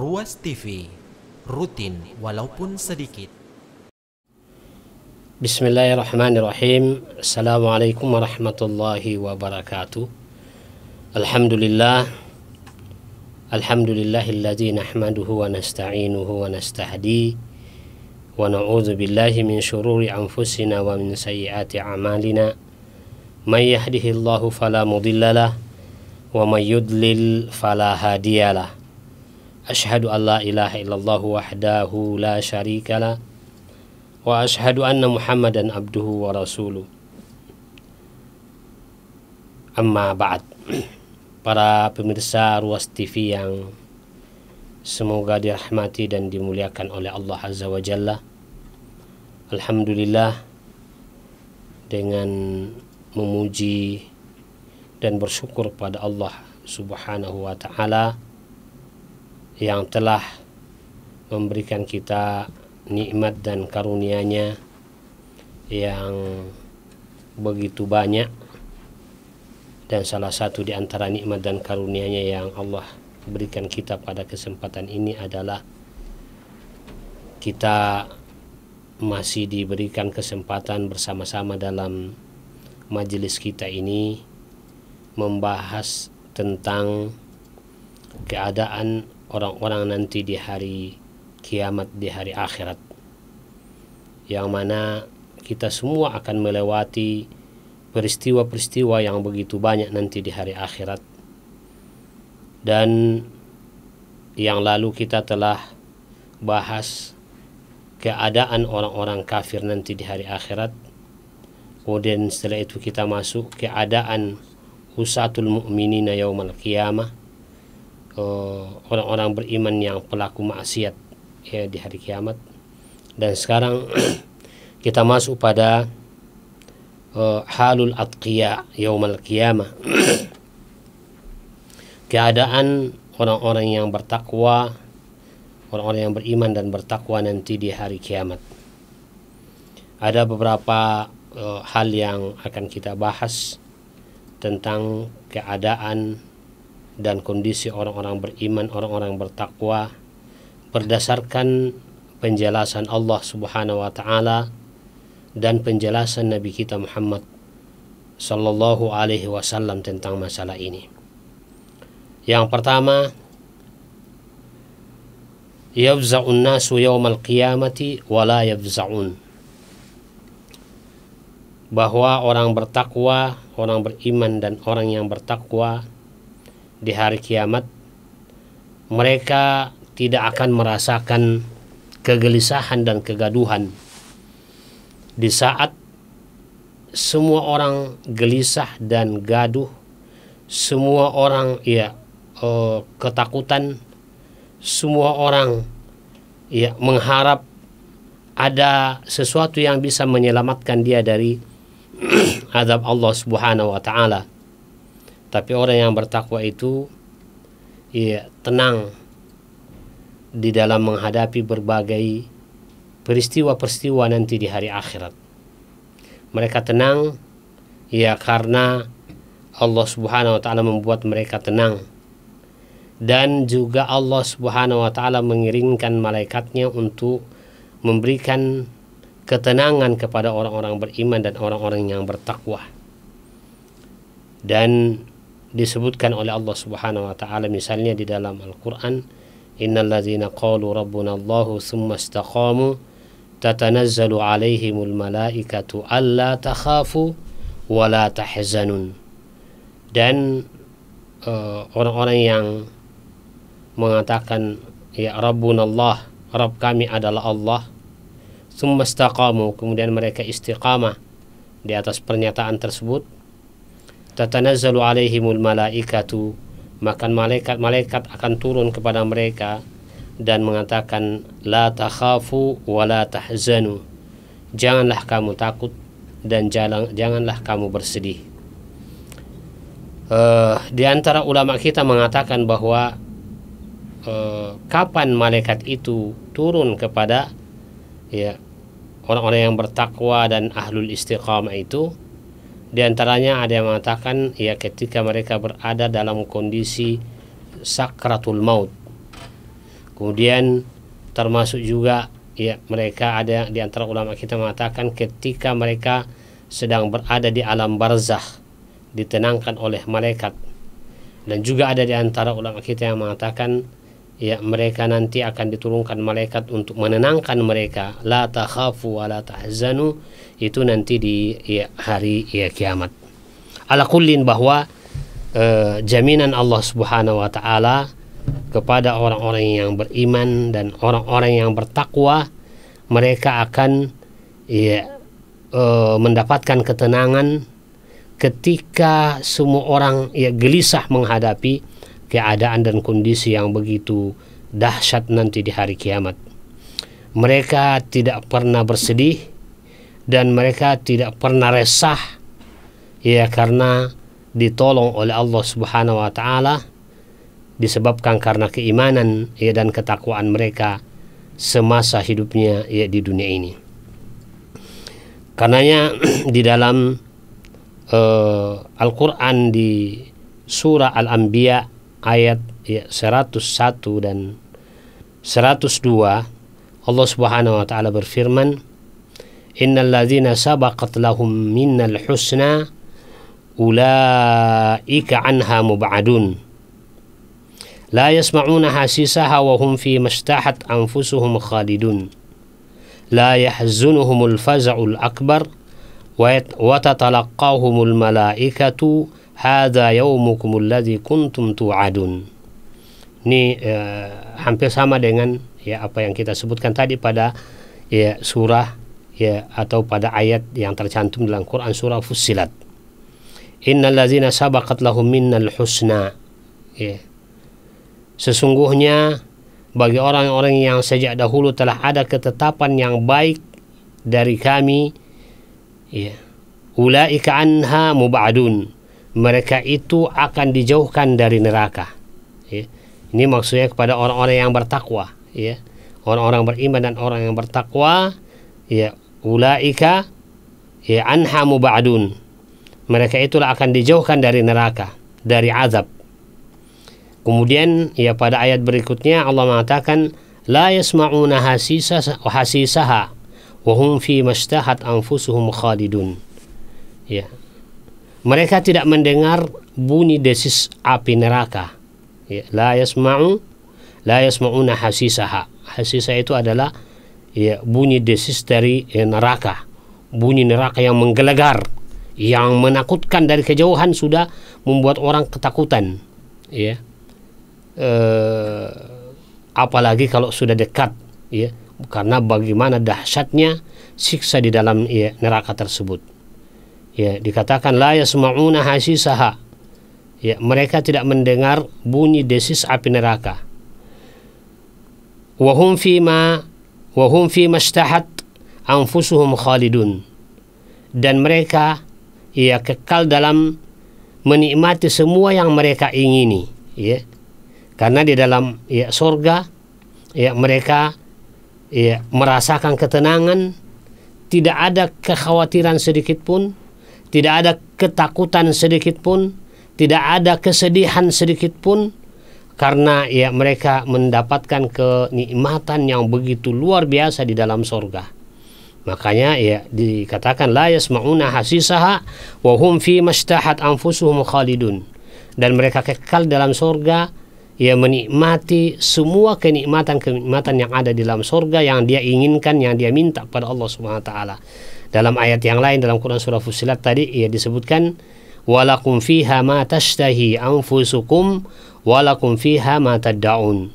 Ruas TV, rutin walaupun sedikit. Bismillahirrahmanirrahim. Assalamualaikum warahmatullahi wabarakatuh. Alhamdulillahilladzi nahmaduhu wa nasta'inuhu wa nastahdi wa na'udzu billahi min syururi anfusina wa min sayyiati a'malina. May yahdihillahu fala mudhillalah wa may yudlil fala hadiyalah. Asyhadu an la ilaha illallah wahdahu la syarikalah wa asyhadu anna Muhammadan abduhu wa rasuluh. Amma ba'd. Para pemirsa Ruas TV yang semoga dirahmati dan dimuliakan oleh Allah Azza wa Jalla. Alhamdulillah, dengan memuji dan bersyukur pada Allah Subhanahu wa ta'ala yang telah memberikan kita nikmat dan karunia-Nya yang begitu banyak, dan salah satu di antara nikmat dan karunia-Nya yang Allah berikan kita pada kesempatan ini adalah kita masih diberikan kesempatan bersama-sama dalam majelis kita ini membahas tentang keadaan orang-orang nanti di hari kiamat, di hari akhirat, yang mana kita semua akan melewati peristiwa-peristiwa yang begitu banyak nanti di hari akhirat. Dan yang lalu kita telah bahas keadaan orang-orang kafir nanti di hari akhirat. Kemudian setelah itu kita masuk keadaan usatul mu'minina yaumal qiyamah, orang-orang beriman yang pelaku maksiat ya di hari kiamat. Dan sekarang kita masuk pada halul atqiya yaumal qiyamah, keadaan orang-orang yang bertakwa, orang-orang yang beriman dan bertakwa nanti di hari kiamat. Ada beberapa hal yang akan kita bahas tentang keadaan dan kondisi orang-orang beriman, orang-orang bertakwa berdasarkan penjelasan Allah Subhanahu wa ta'ala dan penjelasan Nabi kita Muhammad sallallahu alaihi wasallam tentang masalah ini. Yang pertama, yafza'un nasu yaumal qiyamati wa la yafza'un, bahwa orang bertakwa, orang beriman dan orang yang bertakwa di hari kiamat, mereka tidak akan merasakan kegelisahan dan kegaduhan di saat semua orang gelisah dan gaduh, semua orang ketakutan, semua orang mengharap ada sesuatu yang bisa menyelamatkan dia dari azab Allah Subhanahu wa ta'ala. Tapi orang yang bertakwa itu tenang di dalam menghadapi berbagai peristiwa-peristiwa nanti di hari akhirat. Mereka tenang karena Allah Subhanahu wa ta'ala membuat mereka tenang, dan juga Allah Subhanahu wa ta'ala mengirimkan malaikatnya untuk memberikan ketenangan kepada orang-orang beriman dan orang-orang yang bertakwa. Dan disebutkan oleh Allah Subhanahu wa ta'ala misalnya di dalam Al-Quran, innal ladzina qalu rabbuna Allahu tsumma istaqamu tatanazzalu alaihimul malaikatu alla takhafu wa la tahzanun. Dan orang-orang yang mengatakan rabbuna Allah, Rabb kami adalah Allah, tsumma istaqamu, kemudian mereka istiqamah di atas pernyataan tersebut, tatanazzalu alaihimul malaikatu, maka malaikat akan turun kepada mereka dan mengatakan la takhafu wa la tahzanu, janganlah kamu takut dan janganlah kamu bersedih. Di antara ulama kita mengatakan bahwa kapan malaikat itu turun kepada orang-orang yang bertakwa dan ahlul istiqamah itu, di antaranya ada yang mengatakan ketika mereka berada dalam kondisi sakratul maut, Kemudian termasuk juga ya mereka, ada di antara ulama kita mengatakan ketika mereka sedang berada di alam barzakh ditenangkan oleh malaikat. Dan juga ada di antara ulama kita yang mengatakan ya mereka nanti akan diturunkan malaikat untuk menenangkan mereka, la takhafu wa la tahzanu, itu nanti di hari kiamat. Ala kullin, bahwa jaminan Allah Subhanahu wa taala kepada orang-orang yang beriman dan orang-orang yang bertakwa, mereka akan mendapatkan ketenangan ketika semua orang gelisah menghadapi keadaan dan kondisi yang begitu dahsyat nanti di hari kiamat. Mereka tidak pernah bersedih dan mereka tidak pernah resah karena ditolong oleh Allah Subhanahu wa taala, disebabkan karena keimanan dan ketakwaan mereka semasa hidupnya di dunia ini. Karenanya di dalam Al-Quran di surah Al-Anbiya ayat 101 dan 102, Allah Subhanahu wa taala berfirman, innal ladzina sabaqat lahum minnal husna ulaika anha mub'adun la yasma'una hasisaha wa hum fi mashtahat anfusuhum khalidun la yahzunuhumul faza'ul akbar wa tatalaqahumul malaikatu hadza yaumukumul ladzi kuntum tu'adun. Ini hampir sama dengan apa yang kita sebutkan tadi pada surah atau pada ayat yang tercantum dalam Quran surah Fussilat. Innal ladzina sabaqat lahum minnal husna, sesungguhnya bagi orang-orang yang sejak dahulu telah ada ketetapan yang baik dari kami, ulaika anha mub'adun, mereka itu akan dijauhkan dari neraka. Ini maksudnya kepada orang-orang yang bertakwa, orang-orang beriman dan orang yang bertakwa, ulaika anha mub'adun, mereka itulah akan dijauhkan dari neraka, dari azab. Kemudian pada ayat berikutnya Allah mengatakan la yasma'una hasisaha wa hum fi mashtahat anfusuhum khalidun. Mereka tidak mendengar bunyi desis api neraka. La yasma'una hasisaha. Hasisah itu adalah bunyi desis dari neraka. Bunyi neraka yang menggelegar, yang menakutkan dari kejauhan sudah membuat orang ketakutan. Apalagi kalau sudah dekat, karena bagaimana dahsyatnya siksa di dalam neraka tersebut. Dikatakan la yasma'una hasisaha, mereka tidak mendengar bunyi desis api neraka. Wa hum fi mashtahat anfusuhum khalidun, dan mereka kekal dalam menikmati semua yang mereka ingini, karena di dalam surga mereka merasakan ketenangan, tidak ada kekhawatiran sedikit pun, tidak ada ketakutan sedikit pun, tidak ada kesedihan sedikit pun, karena mereka mendapatkan kenikmatan yang begitu luar biasa di dalam surga. Makanya dikatakan la yasma'una hasisaha wa hum fi mashtahat anfusuhum khalidun, dan mereka kekal dalam surga, menikmati semua kenikmatan yang ada di dalam surga, yang dia inginkan, yang dia minta pada Allah Subhanahu wa taala. Dalam ayat yang lain dalam Quran surah Fussilat tadi disebutkan walakum fiha ma tashtahi anfusukum walakum fiha ma tad'un.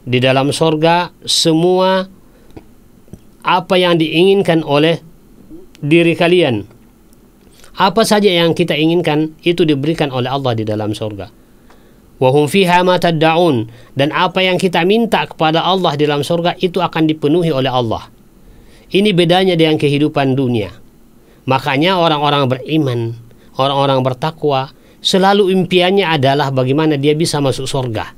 Di dalam surga semua apa yang diinginkan oleh diri kalian, apa saja yang kita inginkan itu diberikan oleh Allah di dalam surga. Wa hum fiha ma tad'un, dan apa yang kita minta kepada Allah di dalam surga itu akan dipenuhi oleh Allah. Ini bedanya dengan kehidupan dunia. Makanya orang-orang beriman, orang-orang bertakwa, selalu impiannya adalah bagaimana dia bisa masuk surga.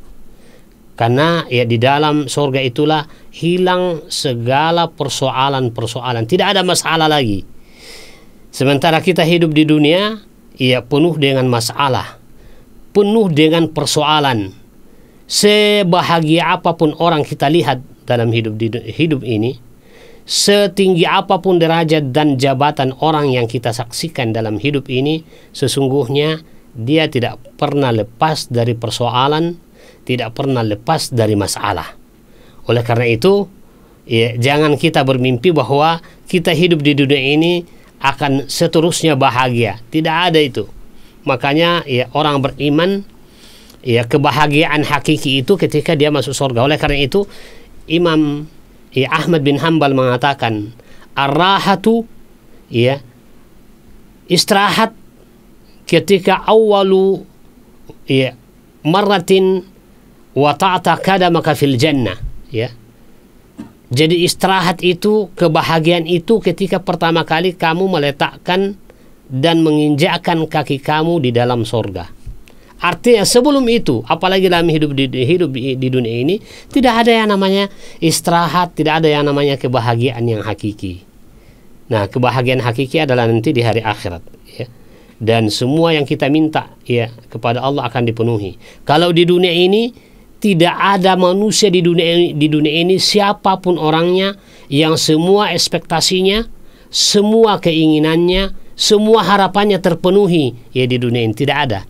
Karena di dalam surga itulah hilang segala persoalan-persoalan, tidak ada masalah lagi. Sementara kita hidup di dunia penuh dengan masalah, penuh dengan persoalan. sebahagia apapun orang kita lihat dalam hidup ini, setinggi apapun derajat dan jabatan orang yang kita saksikan dalam hidup ini, sesungguhnya dia tidak pernah lepas dari persoalan, tidak pernah lepas dari masalah. Oleh karena itu, ya, jangan kita bermimpi bahwa kita hidup di dunia ini akan seterusnya bahagia. Tidak ada itu. Makanya ya, orang beriman, ya, kebahagiaan hakiki itu ketika dia masuk surga. Oleh karena itu Imam Ahmad bin Hanbal mengatakan, ar-rahatu, ya, istirahat ketika awalu, ya, marratin wa ta'ta kadamaka fil jannah, ya. Jadi istirahat itu, kebahagiaan itu ketika pertama kali kamu meletakkan dan menginjakkan kaki kamu di dalam surga. Artinya sebelum itu, apalagi dalam hidup di dunia ini, tidak ada yang namanya istirahat, tidak ada yang namanya kebahagiaan yang hakiki. Nah, kebahagiaan hakiki adalah nanti di hari akhirat, ya. Dan semua yang kita minta, ya, kepada Allah akan dipenuhi. Kalau di dunia ini tidak ada manusia di dunia ini siapapun orangnya yang semua ekspektasinya, semua keinginannya, semua harapannya terpenuhi, ya, di dunia ini tidak ada.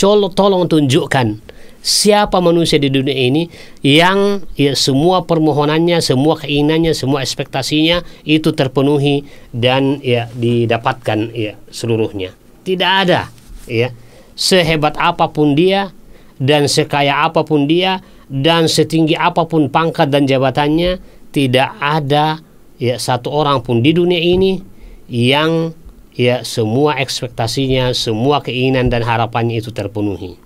Tolong tunjukkan siapa manusia di dunia ini yang, ya, semua permohonannya, semua keinginannya, semua ekspektasinya itu terpenuhi dan, ya, didapatkan, ya, seluruhnya. Tidak ada, ya. Sehebat apapun dia dan sekaya apapun dia dan setinggi apapun pangkat dan jabatannya, tidak ada, ya, satu orang pun di dunia ini yang, ya, semua ekspektasinya, semua keinginan dan harapannya itu terpenuhi.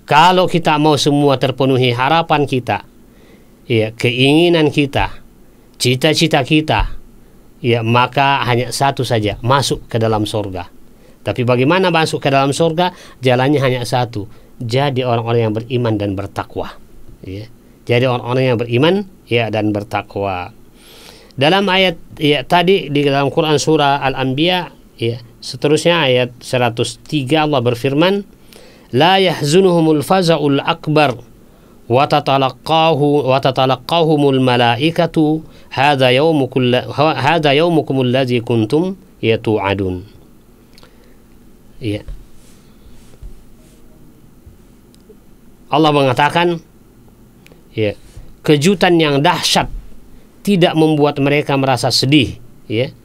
Kalau kita mau semua terpenuhi harapan kita, ya, keinginan kita, cita-cita kita, ya, maka hanya satu saja, masuk ke dalam surga. Tapi bagaimana masuk ke dalam surga? Jalannya hanya satu, jadi orang-orang yang beriman dan bertakwa, ya. Jadi orang-orang yang beriman, ya, dan bertakwa. Dalam ayat, ya, tadi di dalam Quran surah Al-Anbiya, ya, seterusnya ayat 103 Allah berfirman, la yahzunuhumul faza'ul akbar wa tatalaqahumul malaikatu hadza yaumukum allazi kuntum tu'adun. Ya. Allah mengatakan, ya, kejutan yang dahsyat tidak membuat mereka merasa sedih, ya.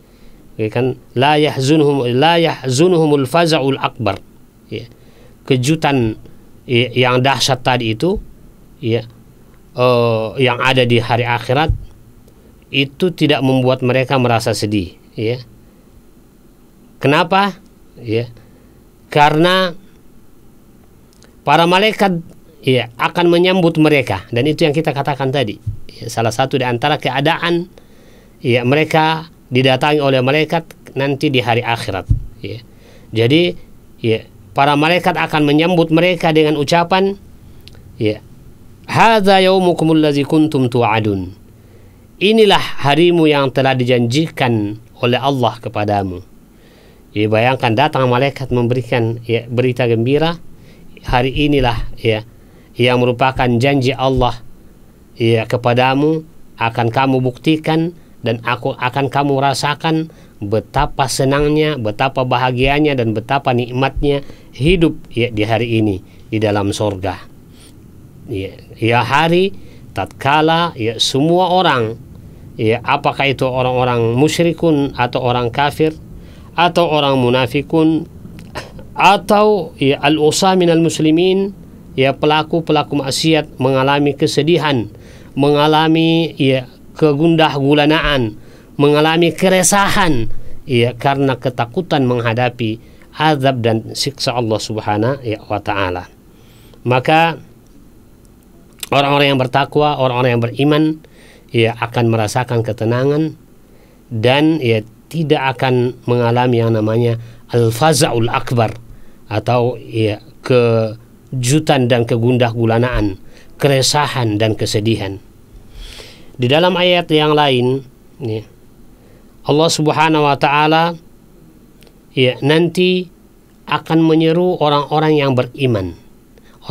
Kan la yahzunuhumul faza'ul akbar, ya. Kejutan, ya, yang dahsyat tadi itu, ya, yang ada di hari akhirat itu tidak membuat mereka merasa sedih, ya. Kenapa? Ya, karena para malaikat, ya, akan menyambut mereka, dan itu yang kita katakan tadi, ya, salah satu di antara keadaan, ya, mereka didatangi oleh malaikat nanti di hari akhirat, ya. Jadi, ya, para malaikat akan menyambut mereka dengan ucapan, ya, hadza yaumukumul ladzi kuntum tu'adun. Inilah harimu yang telah dijanjikan oleh Allah kepadamu. Ya, bayangkan datang malaikat memberikan, ya, berita gembira, hari inilah, ya, yang merupakan janji Allah, ya, kepadamu, akan kamu buktikan dan akan kamu rasakan betapa senangnya, betapa bahagianya dan betapa nikmatnya hidup, ya, di hari ini di dalam surga. Ya, ya, hari tatkala, ya, semua orang, ya, apakah itu orang-orang musyrikun atau orang kafir atau orang munafikun atau, ya, al-usa minal muslimin, ya, pelaku-pelaku maksiat mengalami kesedihan, mengalami, ya, kegundah gulanaan, mengalami keresahan, ya, karena ketakutan menghadapi azab dan siksa Allah Subhanahu wa ta'ala. Maka orang-orang yang bertakwa, orang-orang yang beriman, ya, akan merasakan ketenangan dan, ya, tidak akan mengalami yang namanya al-faza'ul akbar atau, ya, kejutan dan kegundah gulanaan, keresahan dan kesedihan. Di dalam ayat yang lain, ya, Allah Subhanahu wa ta'ala, ya, nanti akan menyeru orang-orang yang beriman,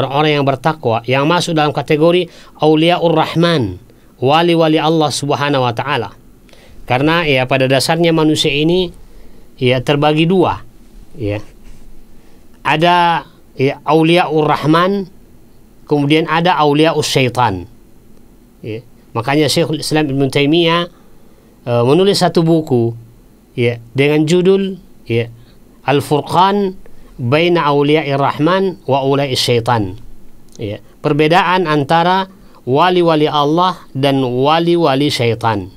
orang-orang yang bertakwa, yang masuk dalam kategori Auliaur Rahman, wali-wali Allah Subhanahu wa taala. Karena ya pada dasarnya manusia ini ya terbagi dua, ya. Ada ya Auliaur Rahman, kemudian ada Auliaus Syaitan. Ya. Makanya Syekhul Islam Ibn Taimiyah menulis satu buku ya dengan judul ya Al-Furqan Baina Aulia'ir Rahman wa Aulia'is Syaitan. Ya, perbedaan antara wali-wali Allah dan wali-wali syaitan.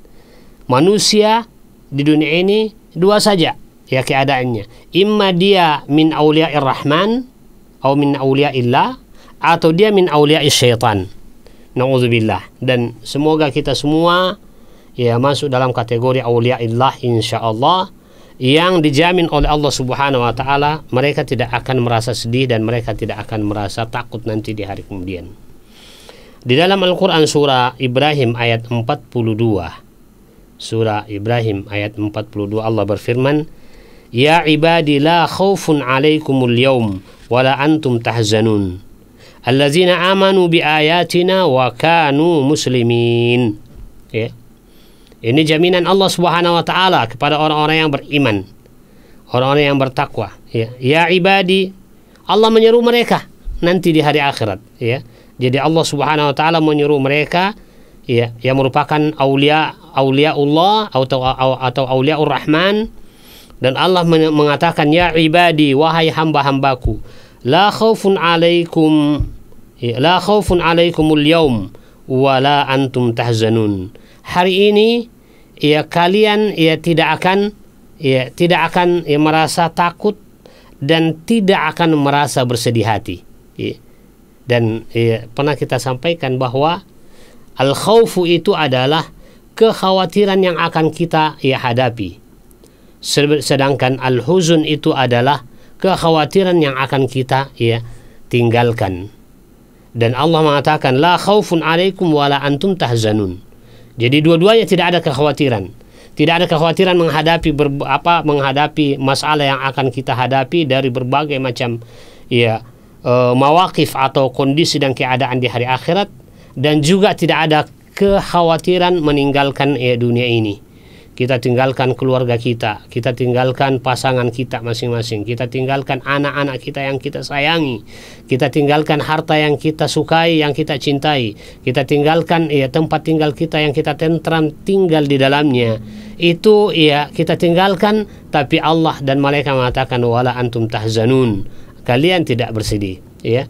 Manusia di dunia ini dua saja ya keadaannya. Imma dia min Aulia'ir Rahman atau min Aulia'illah, atau dia min Aulia'is Syaitan. Na'udzubillah. Dan semoga kita semua ya masuk dalam kategori Aulia'illah insyaallah, yang dijamin oleh Allah Subhanahu wa taala mereka tidak akan merasa sedih dan mereka tidak akan merasa takut nanti di hari kemudian. Di dalam Al-Qur'an surah Ibrahim ayat 42. Surah Ibrahim ayat 42 Allah berfirman, "Ya ibadi la khaufun 'alaikumul yaum wa la antum tahzanun. Allazina amanu bi ayatina wa kanu muslimin." Ya. Ini jaminan Allah Subhanahu wa taala kepada orang-orang yang beriman, orang-orang yang bertakwa, ya. Ya ibadi, Allah menyeru mereka nanti di hari akhirat, ya. Jadi Allah Subhanahu wa taala menyeru mereka ya yang merupakan auliaullah atau auliaur Rahman, dan Allah mengatakan ya ibadi, wahai hamba-hambaku, la khaufun 'alaikum ya, la khaufun 'alaikumul yaum wa la antum tahzanun. Hari ini ya kalian ya tidak akan merasa takut dan tidak akan merasa bersedih hati. Ya. Dan ya, pernah kita sampaikan bahwa al-khaufu itu adalah kekhawatiran yang akan kita ya hadapi. Sedangkan al-huzun itu adalah kekhawatiran yang akan kita ya tinggalkan. Dan Allah mengatakan la khaufun 'alaikum wa la antum tahzanun. Jadi dua-duanya tidak ada kekhawatiran. Tidak ada kekhawatiran menghadapi masalah yang akan kita hadapi dari berbagai macam ya mawaqif atau kondisi dan keadaan di hari akhirat, dan juga tidak ada kekhawatiran meninggalkan dunia ini. Kita tinggalkan keluarga kita tinggalkan pasangan kita masing-masing, kita tinggalkan anak-anak kita yang kita sayangi, kita tinggalkan harta yang kita sukai, yang kita cintai, kita tinggalkan tempat tinggal kita yang kita tentram tinggal di dalamnya. Itu kita tinggalkan, tapi Allah dan malaikat mengatakan wala antum tahzanun, kalian tidak bersedih. Ya,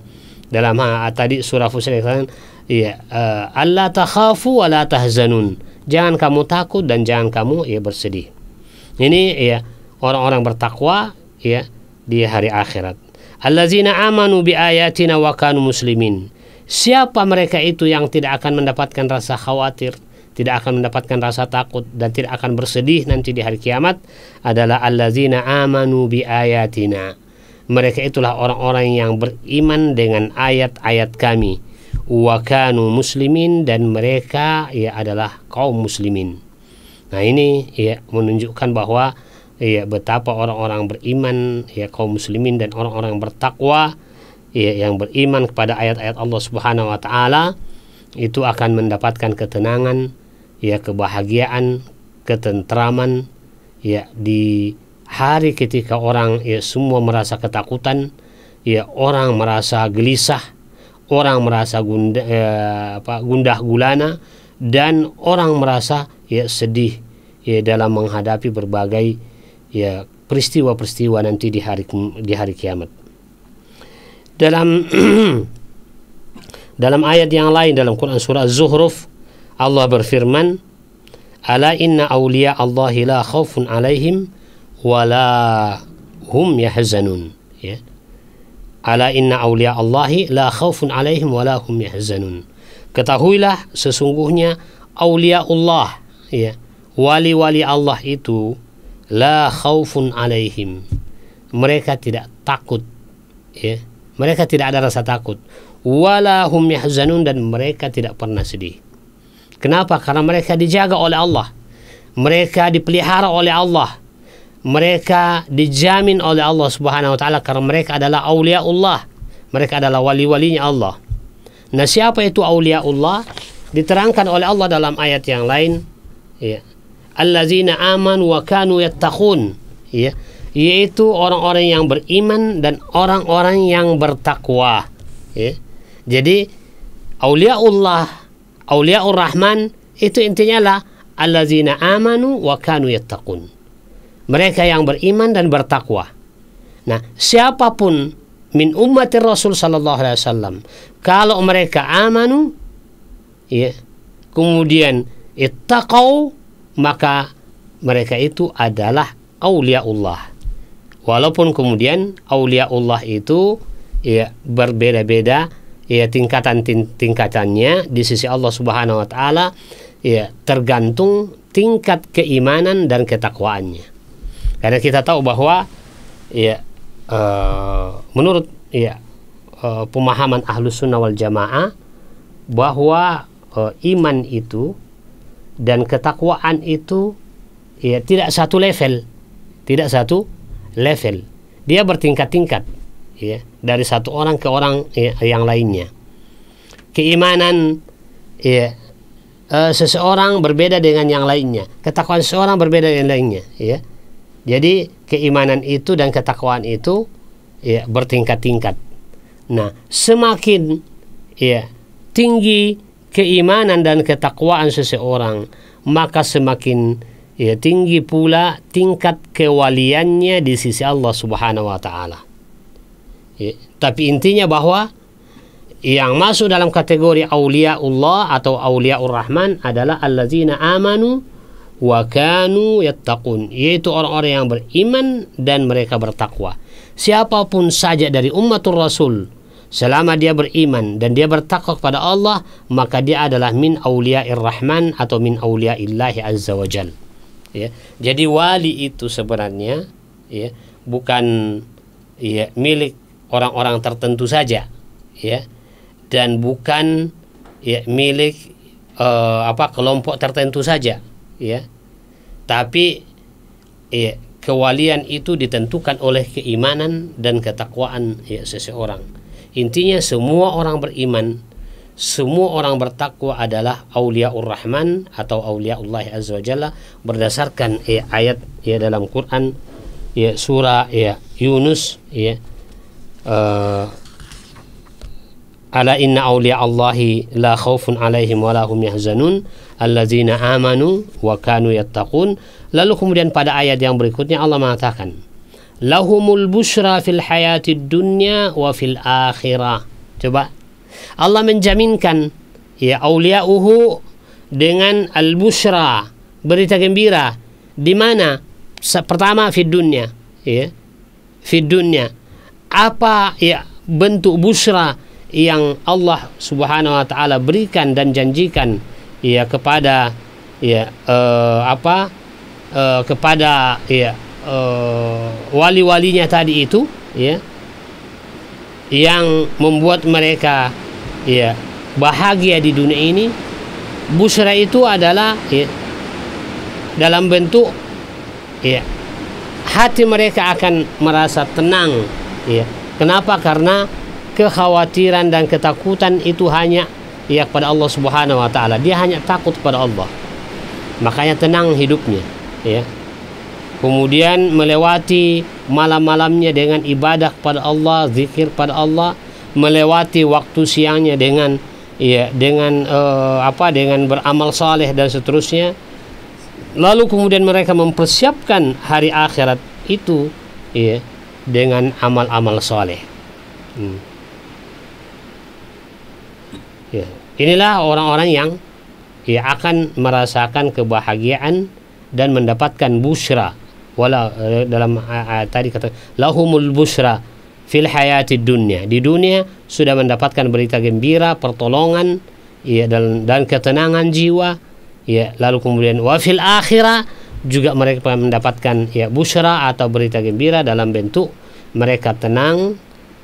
dalam tadi surah Fussilat alla takhafu wa la tahzanun. Jangan kamu takut dan jangan kamu bersedih. Ini orang-orang bertakwa di hari akhirat. Allazina amanu bi ayatina wa kanu muslimin. Siapa mereka itu yang tidak akan mendapatkan rasa khawatir, tidak akan mendapatkan rasa takut dan tidak akan bersedih nanti di hari kiamat, adalah allazina amanu bi ayatina. Mereka itulah orang-orang yang beriman dengan ayat-ayat kami. Wa kanu muslimin, dan mereka adalah kaum muslimin. Nah ini menunjukkan bahwa betapa orang-orang beriman kaum muslimin dan orang-orang bertakwa yang beriman kepada ayat-ayat Allah Subhanahu wa taala itu akan mendapatkan ketenangan, kebahagiaan, ketentraman di hari ketika orang semua merasa ketakutan, orang merasa gelisah, orang merasa gundah gulana, dan orang merasa sedih dalam menghadapi berbagai peristiwa-peristiwa nanti di hari kiamat. Dalam ayat yang lain dalam Quran surah Az-Zukhruf, Allah berfirman, ala inna awliya Allahi la khaufun alaihim wa la hum yahzanun. Ala inna awliya Allahi la khaufun alaihim wa la hum yahzanun. Ketahuilah sesungguhnya awliya Allah, wali-wali Allah itu la khaufun alaihim, mereka tidak takut, mereka tidak ada rasa takut, wa la hum yahzanun, dan mereka tidak pernah sedih. Kenapa? Karena mereka dijaga oleh Allah, mereka dipelihara oleh Allah, mereka dijamin oleh Allah Subhanahu wa taala, karena mereka adalah auliaullah, Mereka adalah wali-walinya Allah. Nah, siapa itu auliaullah? Diterangkan oleh Allah dalam ayat yang lain, ya. Allazina amanu wa kanu yattaqun, ya, yaitu orang-orang yang beriman dan orang-orang yang bertakwa, ya. Jadi auliaullah, auliaur rahman itu intinya lah allazina amanu wa kanu yattaqun. Mereka yang beriman dan bertakwa. Nah, siapapun min ummatir Rasul sallallahu alaihi wasallam, kalau mereka amanu, ya, kemudian ittaqau, maka mereka itu adalah auliaullah. Walaupun kemudian auliaullah itu, ya, berbeda-beda, ya, tingkatannya di sisi Allah Subhanahu wa taala, ya, tergantung tingkat keimanan dan ketakwaannya. Karena kita tahu bahwa, ya, menurut, ya, pemahaman Ahlus Sunnah wal Jamaah, bahwa iman itu dan ketakwaan itu, ya, tidak satu level, dia bertingkat-tingkat, ya, dari satu orang ke orang, ya, yang lainnya. Keimanan, ya, seseorang berbeda dengan yang lainnya, ketakwaan seseorang berbeda dengan lainnya, ya. Jadi keimanan itu dan ketakwaan itu, ya, bertingkat-tingkat. Nah, semakin, ya, tinggi keimanan dan ketakwaan seseorang, maka semakin, ya, tinggi pula tingkat kewaliannya di sisi Allah Subhanahu wa taala. Ya, tapi intinya bahwa yang masuk dalam kategori auliaullah atau auliaur rahman adalah allazina amanu wa kanu yattaqun, yaitu orang-orang yang beriman dan mereka bertakwa. Siapapun saja dari ummatur Rasul, selama dia beriman dan dia bertakwa kepada Allah, maka dia adalah min auliair rahman atau min auliyaillahi azza wajal. Ya. Jadi wali itu sebenarnya, ya, bukan, ya, milik orang-orang tertentu saja, ya, dan bukan, ya, milik kelompok tertentu saja, ya. Tapi, ya, kewalian itu ditentukan oleh keimanan dan ketakwaan, ya, seseorang. Intinya semua orang beriman, semua orang bertakwa adalah auliaur rahman atau auliaullah azza wajalla berdasarkan, ya, ayat, ya, dalam Quran, ya, surah, ya, Yunus, ya, ala inna awliya'allahi la khaufun alaihim wa lahum yahzanun allazina amanu wa kanu yattaqun. Lalu kemudian pada ayat yang berikutnya Allah mengatakan lahumul busyra fil hayatid dunya wa fil akhirah. Coba Allah menjaminkan, ya, auliya'uhu dengan al-busyra, berita gembira. Di mana? Pertama fid dunya, ya. Fid dunya. Apa, ya, bentuk busyra yang Allah Subhanahu wa taala berikan dan janjikan, ya, kepada, ya, kepada, ya, wali-walinya tadi itu, ya, yang membuat mereka, ya, bahagia di dunia ini. Busyra itu adalah, ya, dalam bentuk, ya, hati mereka akan merasa tenang, ya. Kenapa? Karena kekhawatiran dan ketakutan itu hanya, ya, kepada Allah Subhanahu wa taala. Dia hanya takut kepada Allah, makanya tenang hidupnya, ya. Kemudian melewati malam-malamnya dengan ibadah kepada Allah, zikir pada Allah, melewati waktu siangnya dengan, ya, dengan dengan beramal saleh dan seterusnya. Lalu kemudian mereka mempersiapkan hari akhirat itu, ya, dengan amal-amal saleh. Ya, inilah orang-orang yang, ya, akan merasakan kebahagiaan dan mendapatkan busyra. Dalam tadi kata lahumul busyra fil hayatid dunya, di dunia sudah mendapatkan berita gembira, pertolongan, ya, dan ketenangan jiwa, ya. Lalu kemudian wa fil akhirah juga mereka mendapatkan, ya, busyra atau berita gembira dalam bentuk mereka tenang,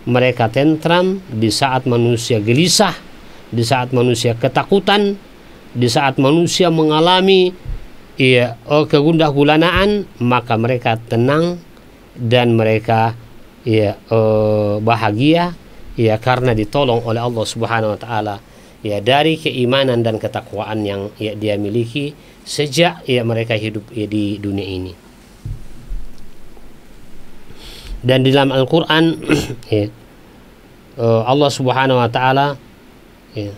mereka tentram di saat manusia gelisah, di saat manusia ketakutan, di saat manusia mengalami, ya, kegundah gulanaan, maka mereka tenang dan mereka, ya, bahagia, ya karena ditolong oleh Allah Subhanahu wa taala ya dari keimanan dan ketakwaan yang ya dia miliki sejak ya mereka hidup ya di dunia ini. Dan di dalam Al-Qur'an ya, Allah Subhanahu wa taala ya,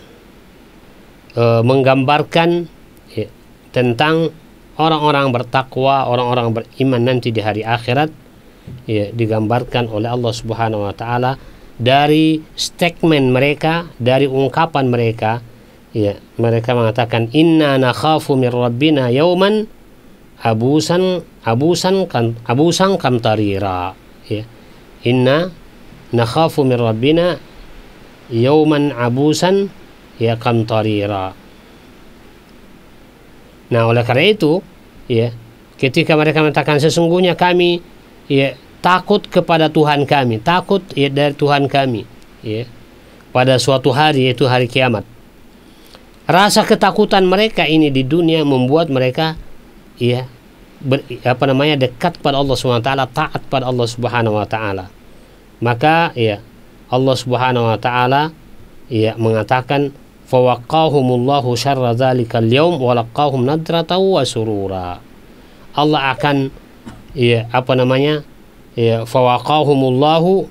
menggambarkan ya, tentang orang-orang bertakwa, orang-orang beriman nanti di hari akhirat ya, digambarkan oleh Allah Subhanahu wa taala dari statement mereka, dari ungkapan mereka ya, mereka mengatakan inna nakhafu min rabbina yauman abusan kamtarira ya. Inna nakhafu min rabbina yauman abusan ya kamtarira. Nah, oleh karena itu ya, ketika mereka mengatakan sesungguhnya kami ya takut kepada Tuhan kami, takut ya dari Tuhan kami ya pada suatu hari, yaitu hari kiamat. Rasa ketakutan mereka ini di dunia membuat mereka ya dekat pada Allah Subhanahu wa taala, taat pada Allah Subhanahu wa taala. Maka ya Allah Subhanahu wa taala ya mengatakan fawaqahumullahu syarra dzalikal yaum wa laqahum nadratan wa surura. Allah akan ya ya fawaqahumullahu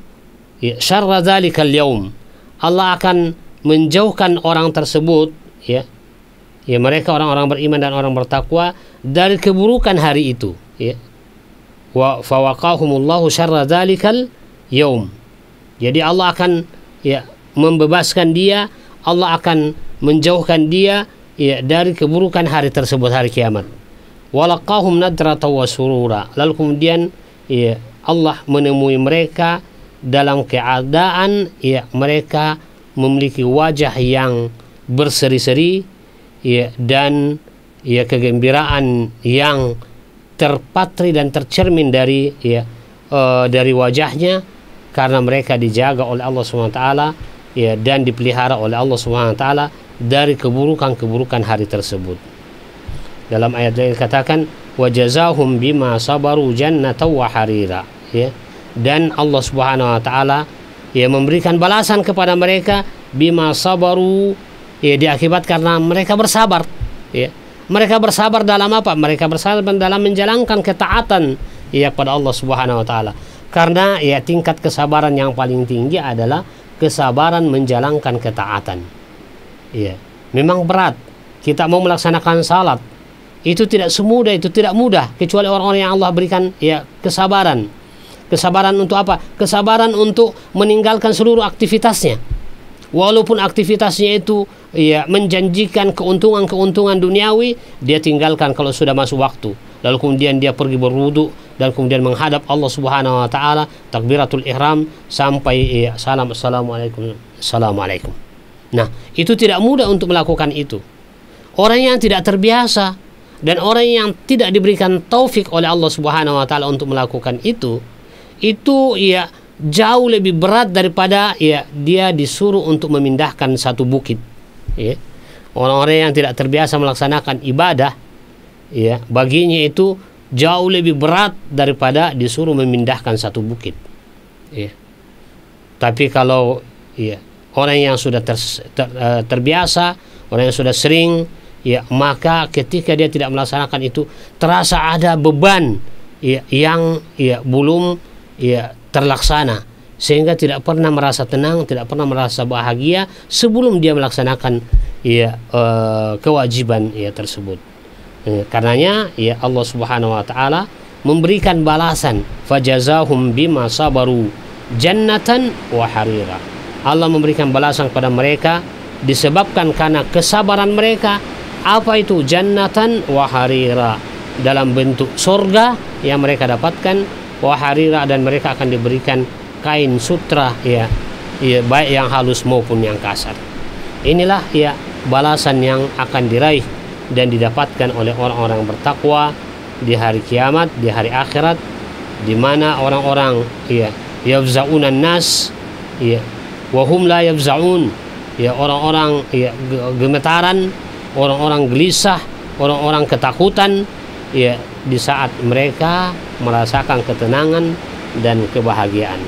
ya syarra dzalikal yaum. Allah akan menjauhkan orang tersebut ya mereka orang-orang beriman dan orang bertakwa dari keburukan hari itu ya. Wa fawaqahumullahu syarra dzalikal yaum. Jadi Allah akan ya membebaskan dia, Allah akan menjauhkan dia ya dari keburukan hari tersebut, hari kiamat. Walaqahum nadratan wa surura. Lalu kemudian ya Allah menemui mereka dalam keadaan ya mereka memiliki wajah yang berseri-seri ya dan ya kegembiraan yang terpatri dan tercermin dari ya dari wajahnya, karena mereka dijaga oleh Allah Subhanahu wa taala ya dan dipelihara oleh Allah Subhanahu wa taala dari keburukan-keburukan hari tersebut. Dalam ayat lain katakan wajazahum bima sabaru jannatan wa harira ya, dan Allah Subhanahu wa taala ya memberikan balasan kepada mereka bima sabaru ya diakibat karena mereka bersabar ya. Mereka bersabar dalam apa? Mereka bersabar dalam menjalankan ketaatan ya pada Allah Subhanahu wa taala. Karena ya tingkat kesabaran yang paling tinggi adalah kesabaran menjalankan ketaatan. Ya, memang berat. Kita mau melaksanakan salat itu tidak semudah, itu tidak mudah kecuali orang-orang yang Allah berikan ya kesabaran. Kesabaran untuk apa? Kesabaran untuk meninggalkan seluruh aktivitasnya. Walaupun aktivitasnya itu ya menjanjikan keuntungan duniawi, dia tinggalkan kalau sudah masuk waktu. Lalu kemudian dia pergi berwudu dan kemudian menghadap Allah Subhanahu wa taala, takbiratul ihram sampai ya, assalamualaikum. Nah, itu tidak mudah untuk melakukan itu. Orang yang tidak terbiasa dan orang yang tidak diberikan taufik oleh Allah Subhanahu wa taala untuk melakukan itu ya jauh lebih berat daripada ya dia disuruh untuk memindahkan satu bukit ya. Orang-orang yang tidak terbiasa melaksanakan ibadah ya, baginya itu jauh lebih berat daripada disuruh memindahkan satu bukit ya. Tapi kalau ya orang yang sudah terbiasa, orang yang sudah sering ya, maka ketika dia tidak melaksanakan itu terasa ada beban ya yang ya belum ya terlaksana, sehingga tidak pernah merasa tenang, tidak pernah merasa bahagia sebelum dia melaksanakan ya kewajiban ya tersebut. Karenanya ya Allah Subhanahu wa taala memberikan balasan fajazahum bima sabaru jannatan wa harira. Allah memberikan balasan kepada mereka disebabkan karena kesabaran mereka. Apa itu? Jannatan wa harira, dalam bentuk surga yang mereka dapatkan, wa harira, dan mereka akan diberikan kain sutra ya baik yang halus maupun yang kasar. Inilah ya balasan yang akan diraih dan didapatkan oleh orang-orang bertakwa di hari kiamat, di hari akhirat, di mana orang-orang ya yafza'unan nas ya wa hum la yafza'un, ya orang-orang ya gemetaran, orang-orang gelisah, orang-orang ketakutan ya di saat mereka merasakan ketenangan dan kebahagiaan.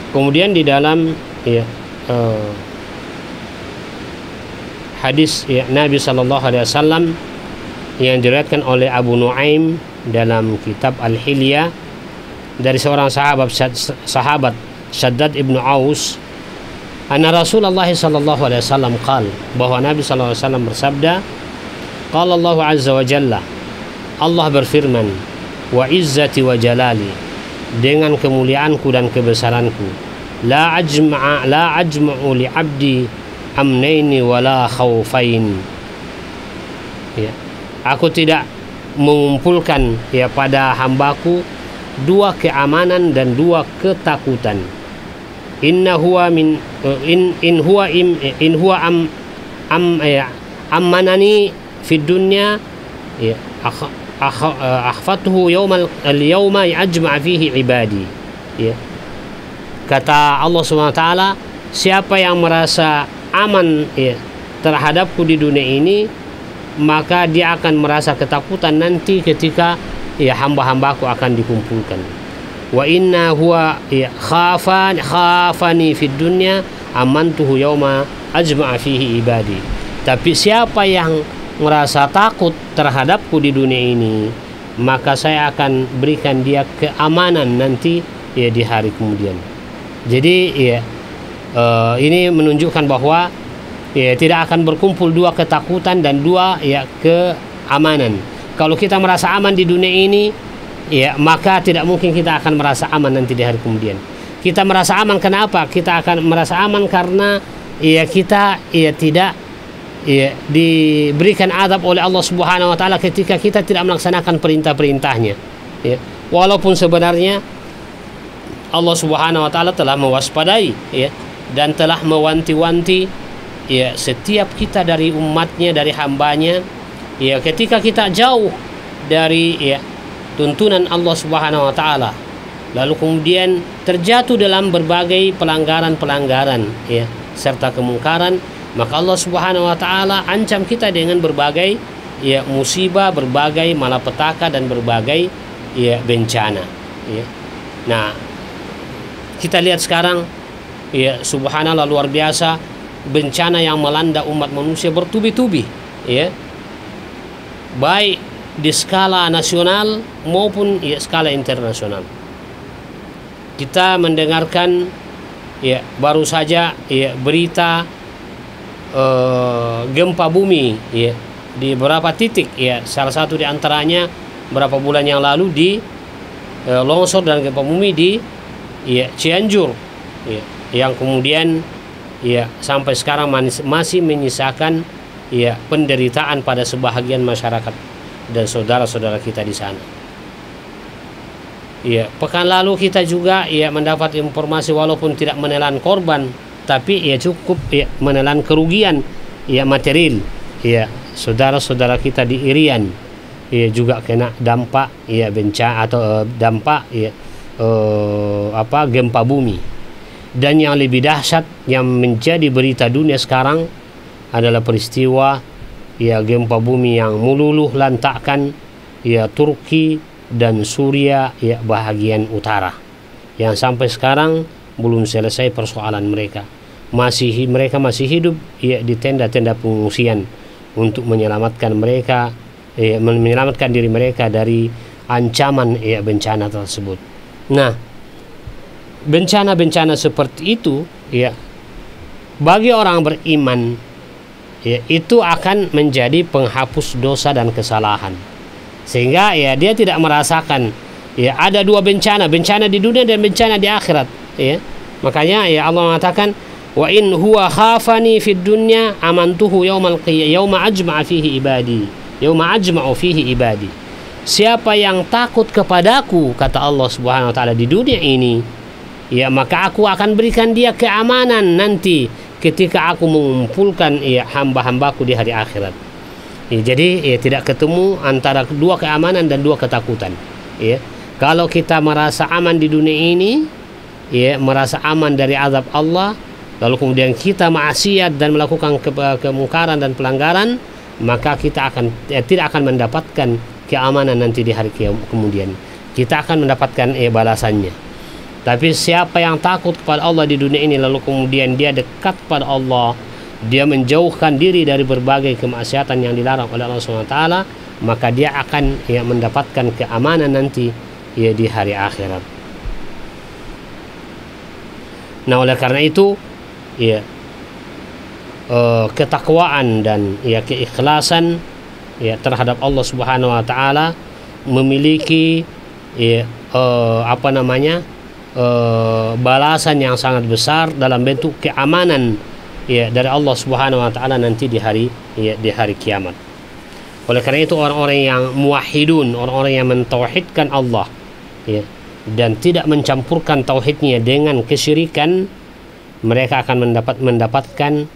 Kemudian di dalam hadis Nabi sallallahu alaihi wasallam yang diriwayatkan oleh Abu Nuaim dalam kitab Al-Hilyah dari seorang sahabat Shaddad ibnu Aus, anna Rasulullah sallallahu alaihi wasallam qala, bahwa Nabi sallallahu alaihi wasallam bersabda, qala Allah azza wa jalla, Allah berfirman, wa izzati wa jalali, dengan kemuliaanku dan kebesaranku, la ajma'u li abdi amnaini wala khawfain, ya, aku tidak mengumpulkan pada hambaku dua keamanan dan dua ketakutan. In huwa ammanani fid dunya akhfatuhu yawma ajma'a fihi ibadi. Ya. Kata Allah Subhanahu wa taala, siapa yang merasa aman terhadapku di dunia ini, maka dia akan merasa ketakutan nanti ketika hamba-hambaku akan dikumpulkan. Wa inna huwa khafani fid dunya amantuhu yauma ajma'a fihi ibadi. Tapi siapa yang merasa takut terhadapku di dunia ini, maka saya akan berikan dia keamanan nanti di hari kemudian. Jadi ini menunjukkan bahwa tidak akan berkumpul dua ketakutan dan dua keamanan. Kalau kita merasa aman di dunia ini, maka tidak mungkin kita akan merasa aman nanti di hari kemudian. Kita merasa aman kenapa? Kita akan merasa aman karena kita tidak diberikan azab oleh Allah Subhanahu wa taala ketika kita tidak melaksanakan perintah-perintahnya. Walaupun sebenarnya Allah Subhanahu wa taala telah mewaspadai dan telah mewanti-wanti setiap kita dari umatnya, dari hambanya, ketika kita jauh dari tuntunan Allah Subhanahu wa taala, lalu kemudian terjatuh dalam berbagai pelanggaran-pelanggaran serta kemungkaran, maka Allah Subhanahu wa taala ancam kita dengan berbagai musibah, berbagai malapetaka dan berbagai bencana. Nah, kita lihat sekarang subhanallah, luar biasa bencana yang melanda umat manusia bertubi-tubi, baik di skala nasional maupun skala internasional. Kita mendengarkan baru saja berita gempa bumi di beberapa titik, salah satu di antaranya beberapa bulan yang lalu di longsor dan gempa bumi di Cianjur, yang kemudian sampai sekarang masih menyisakan penderitaan pada sebahagian masyarakat dan saudara-saudara kita di sana. Pekan lalu kita juga mendapat informasi, walaupun tidak menelan korban, tapi cukup menelan kerugian material. Saudara-saudara kita di Irian juga kena dampak bencana atau dampak gempa bumi. Dan yang lebih dahsyat yang menjadi berita dunia sekarang adalah peristiwa gempa bumi yang meluluh lantakkan Turki dan Suriah bahagian utara, yang sampai sekarang belum selesai persoalan mereka. Mereka masih hidup di tenda-tenda pengungsian untuk menyelamatkan mereka, menyelamatkan diri mereka dari ancaman bencana tersebut. Nah, bencana-bencana seperti itu bagi orang beriman itu akan menjadi penghapus dosa dan kesalahan, sehingga dia tidak merasakan ada dua bencana di dunia dan bencana di akhirat. Makanya Allah mengatakan, wa in huwa khafani fid dunya amantuhu yauma ajma'a fihi ibadi. Siapa yang takut kepadaku, kata Allah Subhanahu wa taala, di dunia ini, maka aku akan berikan dia keamanan nanti ketika aku mengumpulkan hamba-hambaku di hari akhirat. Jadi tidak ketemu antara dua keamanan dan dua ketakutan. Kalau kita merasa aman di dunia ini, merasa aman dari azab Allah, lalu kemudian kita maksiat dan melakukan kemungkaran dan pelanggaran, maka kita tidak akan mendapatkan keamanan nanti di hari kemudian. Kita akan mendapatkan balasannya. Tapi siapa yang takut kepada Allah di dunia ini lalu kemudian dia dekat kepada Allah, dia menjauhkan diri dari berbagai kemaksiatan yang dilarang oleh Allah SWT, maka dia akan mendapatkan keamanan nanti di hari akhirat. Nah, oleh karena itu ketakwaan dan keikhlasan terhadap Allah Subhanahu wa taala memiliki balasan yang sangat besar dalam bentuk keamanan dari Allah Subhanahu wa taala nanti di hari kiamat. Oleh karena itu orang-orang yang muwahhidun, orang-orang yang mentauhidkan Allah dan tidak mencampurkan tauhidnya dengan kesyirikan, mereka akan mendapatkan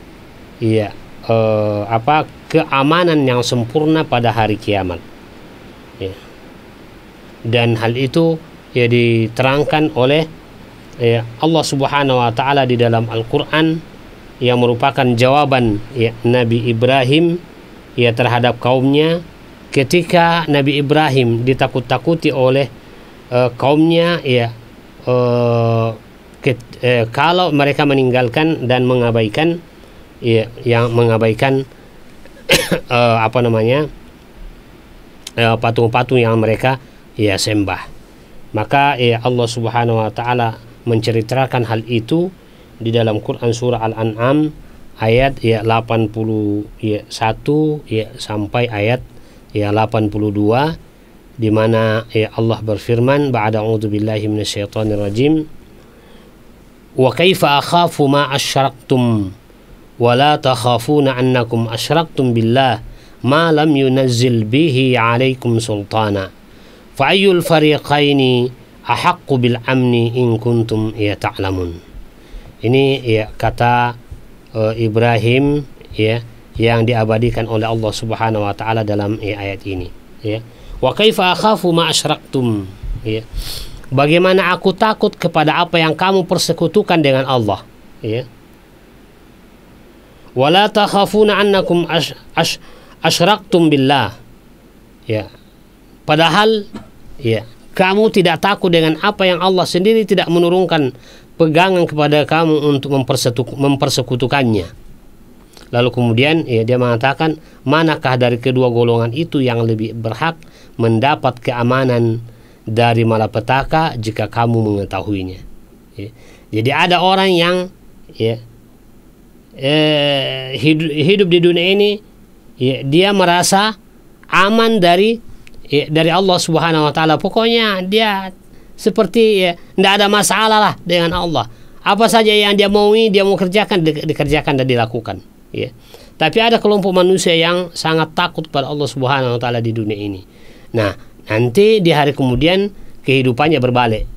keamanan yang sempurna pada hari kiamat. Dan hal itu diterangkan oleh Allah Subhanahu wa taala di dalam Al-Qur'an yang merupakan jawaban Nabi Ibrahim terhadap kaumnya ketika Nabi Ibrahim ditakut-takuti oleh kaumnya kalau mereka meninggalkan dan mengabaikan patung-patung yang mereka sembah. Maka Allah Subhanahu wa taala menceritakan hal itu di dalam Quran surah Al-An'am ayat 81 sampai ayat 82, di mana Allah berfirman, ba'da a'udzubillahi minasyaitonir rajim, wa kaifa akhafu ma asyraktum wa la takhafuna annakum asyraktum billah ma lam yunazzil bihi 'alaikum sultana fa ayyul fariqaini ahaqqu bil amni in kuntum ta'lamun. Ini kata Ibrahim yang diabadikan oleh Allah Subhanahu wa taala dalam ayat ini. Wa kaifa akhafu ma asyraktum. Bagaimana aku takut kepada apa yang kamu persekutukan dengan Allah. Wa la takhafuna annakum asyraktum billah. Padahal kamu tidak takut dengan apa yang Allah sendiri tidak menurunkan pegangan kepada kamu untuk mempersekutukannya. Lalu kemudian dia mengatakan, manakah dari kedua golongan itu yang lebih berhak mendapat keamanan dari malapetaka jika kamu mengetahuinya. Jadi ada orang yang hidup di dunia ini, dia merasa aman dari Allah Subhanahu wa taala. Pokoknya dia seperti tidak ada masalah lah dengan Allah. Apa saja yang dia mau kerjakan, dikerjakan dan dilakukan. Tapi ada kelompok manusia yang sangat takut pada Allah Subhanahu wa taala di dunia ini. Nah, nanti di hari kemudian kehidupannya berbalik.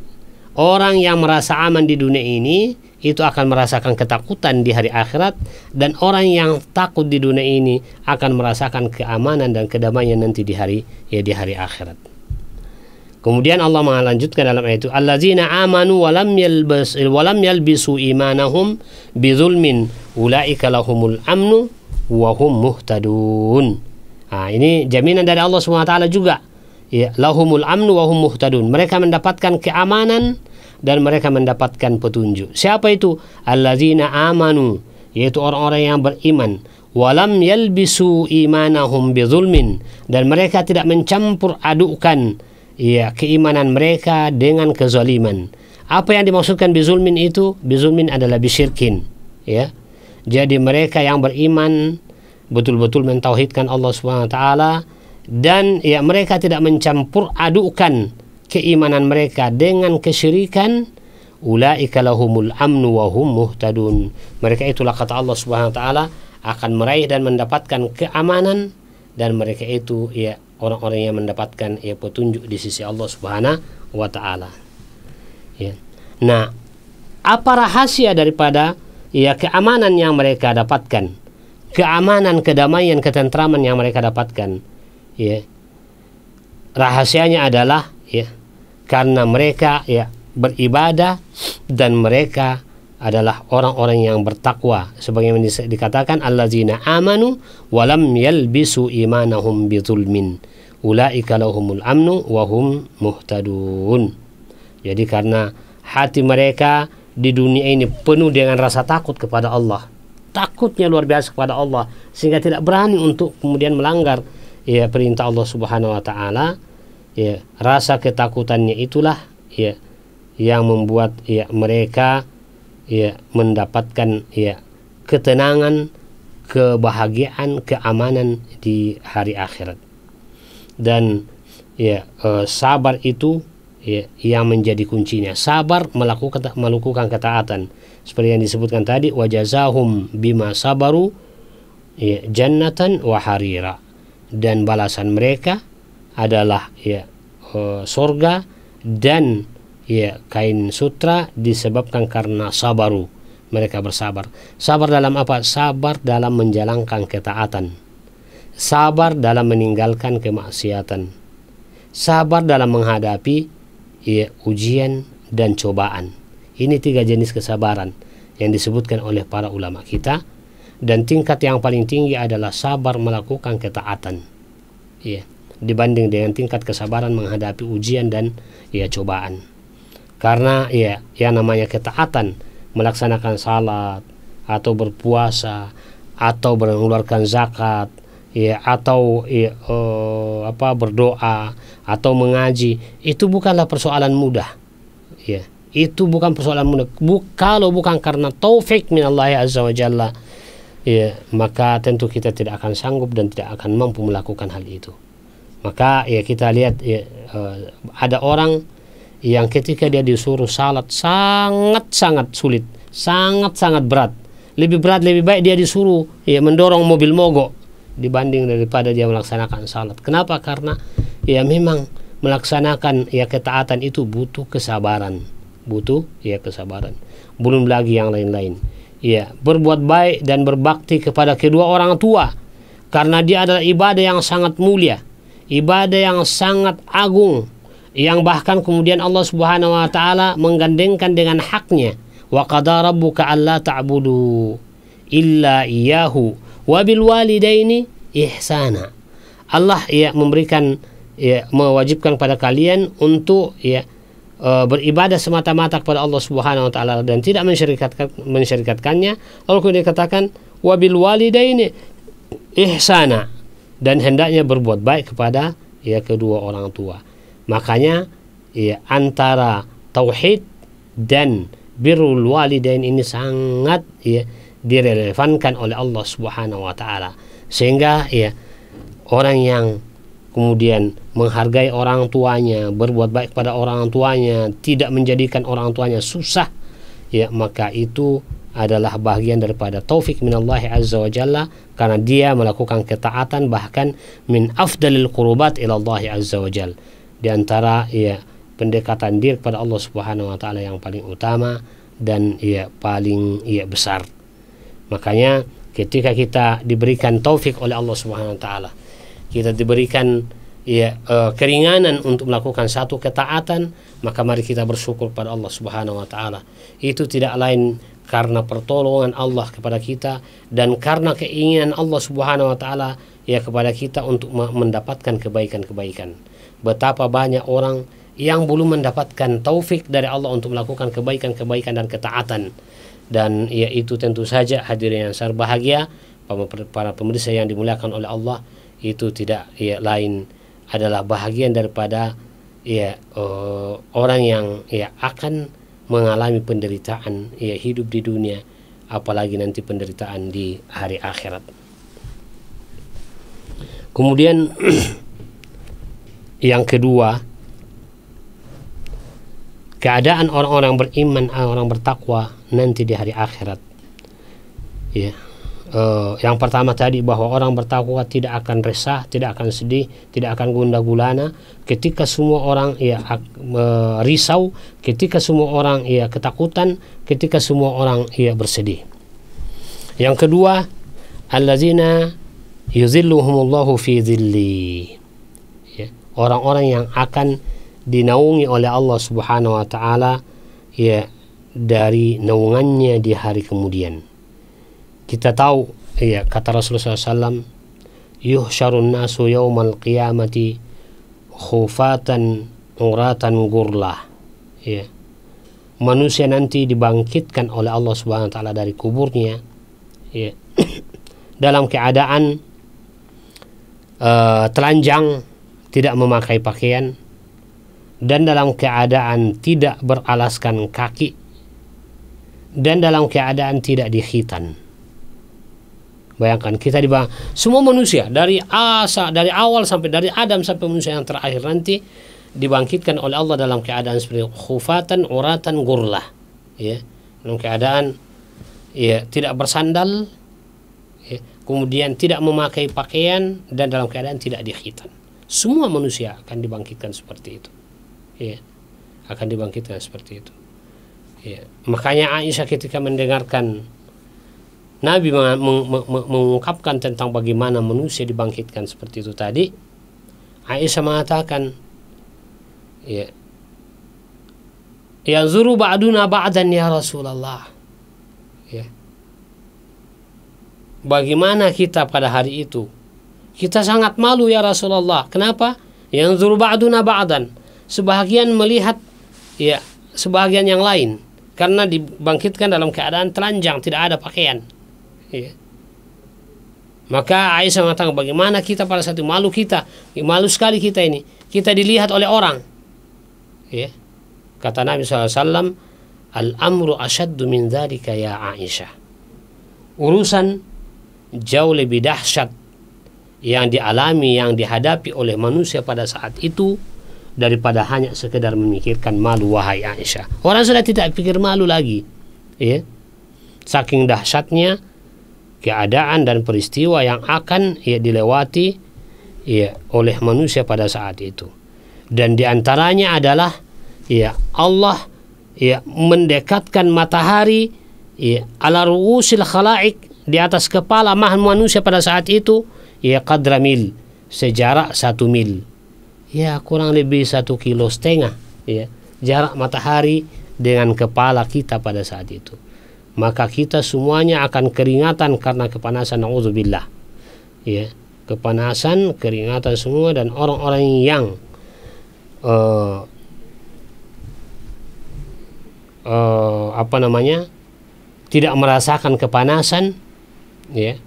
Orang yang merasa aman di dunia ini itu akan merasakan ketakutan di hari akhirat, dan orang yang takut di dunia ini akan merasakan keamanan dan kedamaian nanti di hari akhirat. Kemudian Allah melanjutkan dalam ayat itu, allazina amanu wa lam yalbisu imanahum bizulmin ulaika lahumul amnu wa hum muhtadun. Ini jaminan dari Allah Subhanahu wa taala juga. Lahumul amnu wa hum muhtadun. Mereka mendapatkan keamanan dan mereka mendapatkan petunjuk. Siapa itu? Allazina amanu, yaitu orang-orang yang beriman. Walam yalbisu imanahum bizulmin, dan mereka tidak mencampur adukan keimanan mereka dengan kezaliman. Apa yang dimaksudkan bizulmin itu? Bizulmin adalah bisyirkin. Jadi mereka yang beriman betul-betul mentauhidkan Allah Subhanahu wa taala, dan mereka tidak mencampur adukan keimanan mereka dengan kesyirikan. Ulaika lahumul amnu wa hum muhtadun. Mereka itulah, kata Allah Subhanahu wa taala, akan meraih dan mendapatkan keamanan, dan mereka itu orang-orang yang mendapatkan petunjuk di sisi Allah Subhanahu wa taala. Nah, apa rahasia daripada keamanan yang mereka dapatkan? Keamanan, kedamaian, ketentraman yang mereka dapatkan. Rahasianya adalah karena mereka beribadah dan mereka adalah orang-orang yang bertakwa, sebagaimana dikatakan allazina amanu walam yalbisu imanahum bizulmin ulaika lahumul amnu wa hum muhtadun. Jadi karena hati mereka di dunia ini penuh dengan rasa takut kepada Allah, takutnya luar biasa kepada Allah, sehingga tidak berani untuk kemudian melanggar ya perintah Allah Subhanahu wa taala. Ya, rasa ketakutannya itulah ya yang membuat ya mereka ya mendapatkan ya ketenangan, kebahagiaan, keamanan di hari akhirat. Dan ya sabar itu ya yang menjadi kuncinya. Sabar melakukan ketaatan seperti yang disebutkan tadi, wajazahum bima sabaru ya jannatan wa harira, dan balasan mereka adalah ya surga dan ya kain sutra disebabkan karena sabaru, mereka bersabar. Sabar dalam apa? Sabar dalam menjalankan ketaatan, sabar dalam meninggalkan kemaksiatan, sabar dalam menghadapi ya ujian dan cobaan. Ini 3 jenis kesabaran yang disebutkan oleh para ulama kita, dan tingkat yang paling tinggi adalah sabar melakukan ketaatan ya, dibanding dengan tingkat kesabaran menghadapi ujian dan ya cobaan. Karena ya yang namanya ketaatan, melaksanakan salat atau berpuasa atau mengeluarkan zakat ya, atau ya, berdoa atau mengaji, itu bukanlah persoalan mudah ya, itu bukan persoalan mudah. Kalau bukan karena taufik minallah azza wa jalla ya, maka tentu kita tidak akan sanggup dan tidak akan mampu melakukan hal itu. Maka ya kita lihat ya, ada orang yang ketika dia disuruh salat sangat-sangat sulit, sangat-sangat berat. Lebih berat, lebih baik dia disuruh ya mendorong mobil mogok dibanding daripada dia melaksanakan salat. Kenapa? Karena ya memang melaksanakan ya ketaatan itu butuh kesabaran, butuh ya kesabaran. Belum lagi yang lain-lain. Ya, berbuat baik dan berbakti kepada kedua orang tua, karena dia adalah ibadah yang sangat mulia, ibadah yang sangat agung, yang bahkan kemudian Allah Subhanahu wa taala menggandengkan dengan haknya, wa qada rabbuka alla ta'budu illa iyyahu wa bil walidaini ihsana. Allah ya memberikan ya mewajibkan pada kalian untuk ya beribadah semata-mata kepada Allah Subhanahu wa taala dan tidak mensyirikatkannya. Lalu kemudian dikatakan wabil walidaini ihsana, dan hendaknya berbuat baik kepada ya kedua orang tua. Makanya ya antara tauhid dan birrul walidain ini sangat ya direlevankan oleh Allah Subhanahu wa taala, sehingga ya orang yang kemudian menghargai orang tuanya, berbuat baik kepada orang tuanya, tidak menjadikan orang tuanya susah, ya maka itu adalah bagian daripada taufik minallah azza wa jalla, karena dia melakukan ketaatan bahkan min afdalil qurubat ila Allah azza wa jalla, di antara ya pendekatan diri kepada Allah Subhanahu wa taala yang paling utama dan ya paling ya besar. Makanya ketika kita diberikan taufik oleh Allah Subhanahu wa taala, kita diberikan ya keringanan untuk melakukan satu ketaatan, maka mari kita bersyukur pada Allah Subhanahu wa taala. Itu tidak lain karena pertolongan Allah kepada kita dan karena keinginan Allah Subhanahu wa taala ya kepada kita untuk mendapatkan kebaikan-kebaikan. Betapa banyak orang yang belum mendapatkan taufik dari Allah untuk melakukan kebaikan-kebaikan dan ketaatan. Dan ya itu tentu saja hadirin yang sangat bahagia, para pemirsa yang dimuliakan oleh Allah, itu tidak ya lain adalah bahagian daripada ya orang yang ya akan mengalami penderitaan ya hidup di dunia, apalagi nanti penderitaan di hari akhirat. Kemudian yang kedua, keadaan orang-orang beriman, orang bertakwa nanti di hari akhirat. Ya. Yang pertama tadi bahwa orang bertakwa tidak akan resah, tidak akan sedih, tidak akan gundah gulana ketika semua orang ya risau, ketika semua orang ya ketakutan, ketika semua orang ya bersedih. Yang kedua, allazina yuzilluhumullahu fi dhilli. Ya, orang-orang yang akan dinaungi oleh Allah Subhanahu wa taala ya dari naungannya di hari kemudian. Kita tahu ya kata Rasulullah SAW, yuhsyarun nasu yaumal qiyamati khufatan uratan gurlah, ya. Manusia nanti dibangkitkan oleh Allah Subhanahu wa taala dari kuburnya, ya. Dalam keadaan telanjang, tidak memakai pakaian, dan dalam keadaan tidak beralaskan kaki, dan dalam keadaan tidak dikhitan. Bayangkan kita semua manusia dari awal sampai dari Adam sampai manusia yang terakhir nanti dibangkitkan oleh Allah dalam keadaan seperti khufatan uratan gurlah, ya. Dalam keadaan, ya, tidak bersandal, ya, kemudian tidak memakai pakaian, dan dalam keadaan tidak dikhitan. Semua manusia akan dibangkitkan seperti itu, ya, akan dibangkitkan seperti itu, ya. Makanya Aisyah ketika mendengarkan Nabi mengungkapkan tentang bagaimana manusia dibangkitkan seperti itu tadi, Aisyah mengatakan, ya, yanzuru ba'duna ba'dan ya Rasulullah, ya. Bagaimana kita pada hari itu? Kita sangat malu ya Rasulullah. Kenapa? Yanzuru ba'duna ba'dan. Sebahagian melihat, ya, sebahagian yang lain, karena dibangkitkan dalam keadaan telanjang, tidak ada pakaian, ya. Maka Aisyah mengatakan, bagaimana kita pada saat itu? Malu kita, malu sekali kita ini. Kita dilihat oleh orang, ya. Kata Nabi SAW, al-amru asyaddu min dzalika ya Aisyah. Urusan jauh lebih dahsyat yang dialami, yang dihadapi oleh manusia pada saat itu daripada hanya sekedar memikirkan malu, wahai Aisyah. Orang sudah tidak pikir malu lagi, ya. Saking dahsyatnya keadaan dan peristiwa yang akan, ya, dilewati, ya, oleh manusia pada saat itu. Dan diantaranya adalah, ya, Allah, ya, mendekatkan matahari, ya, ala ru'usil khalaik, di atas kepala manusia pada saat itu, ya, qadra mil, sejarak 1 mil, ya, kurang lebih 1,5 kilo, ya, jarak matahari dengan kepala kita pada saat itu. Maka kita semuanya akan keringatan karena kepanasan, na'udzubillah, ya, kepanasan, keringatan semua. Dan orang-orang yang tidak merasakan kepanasan, ya,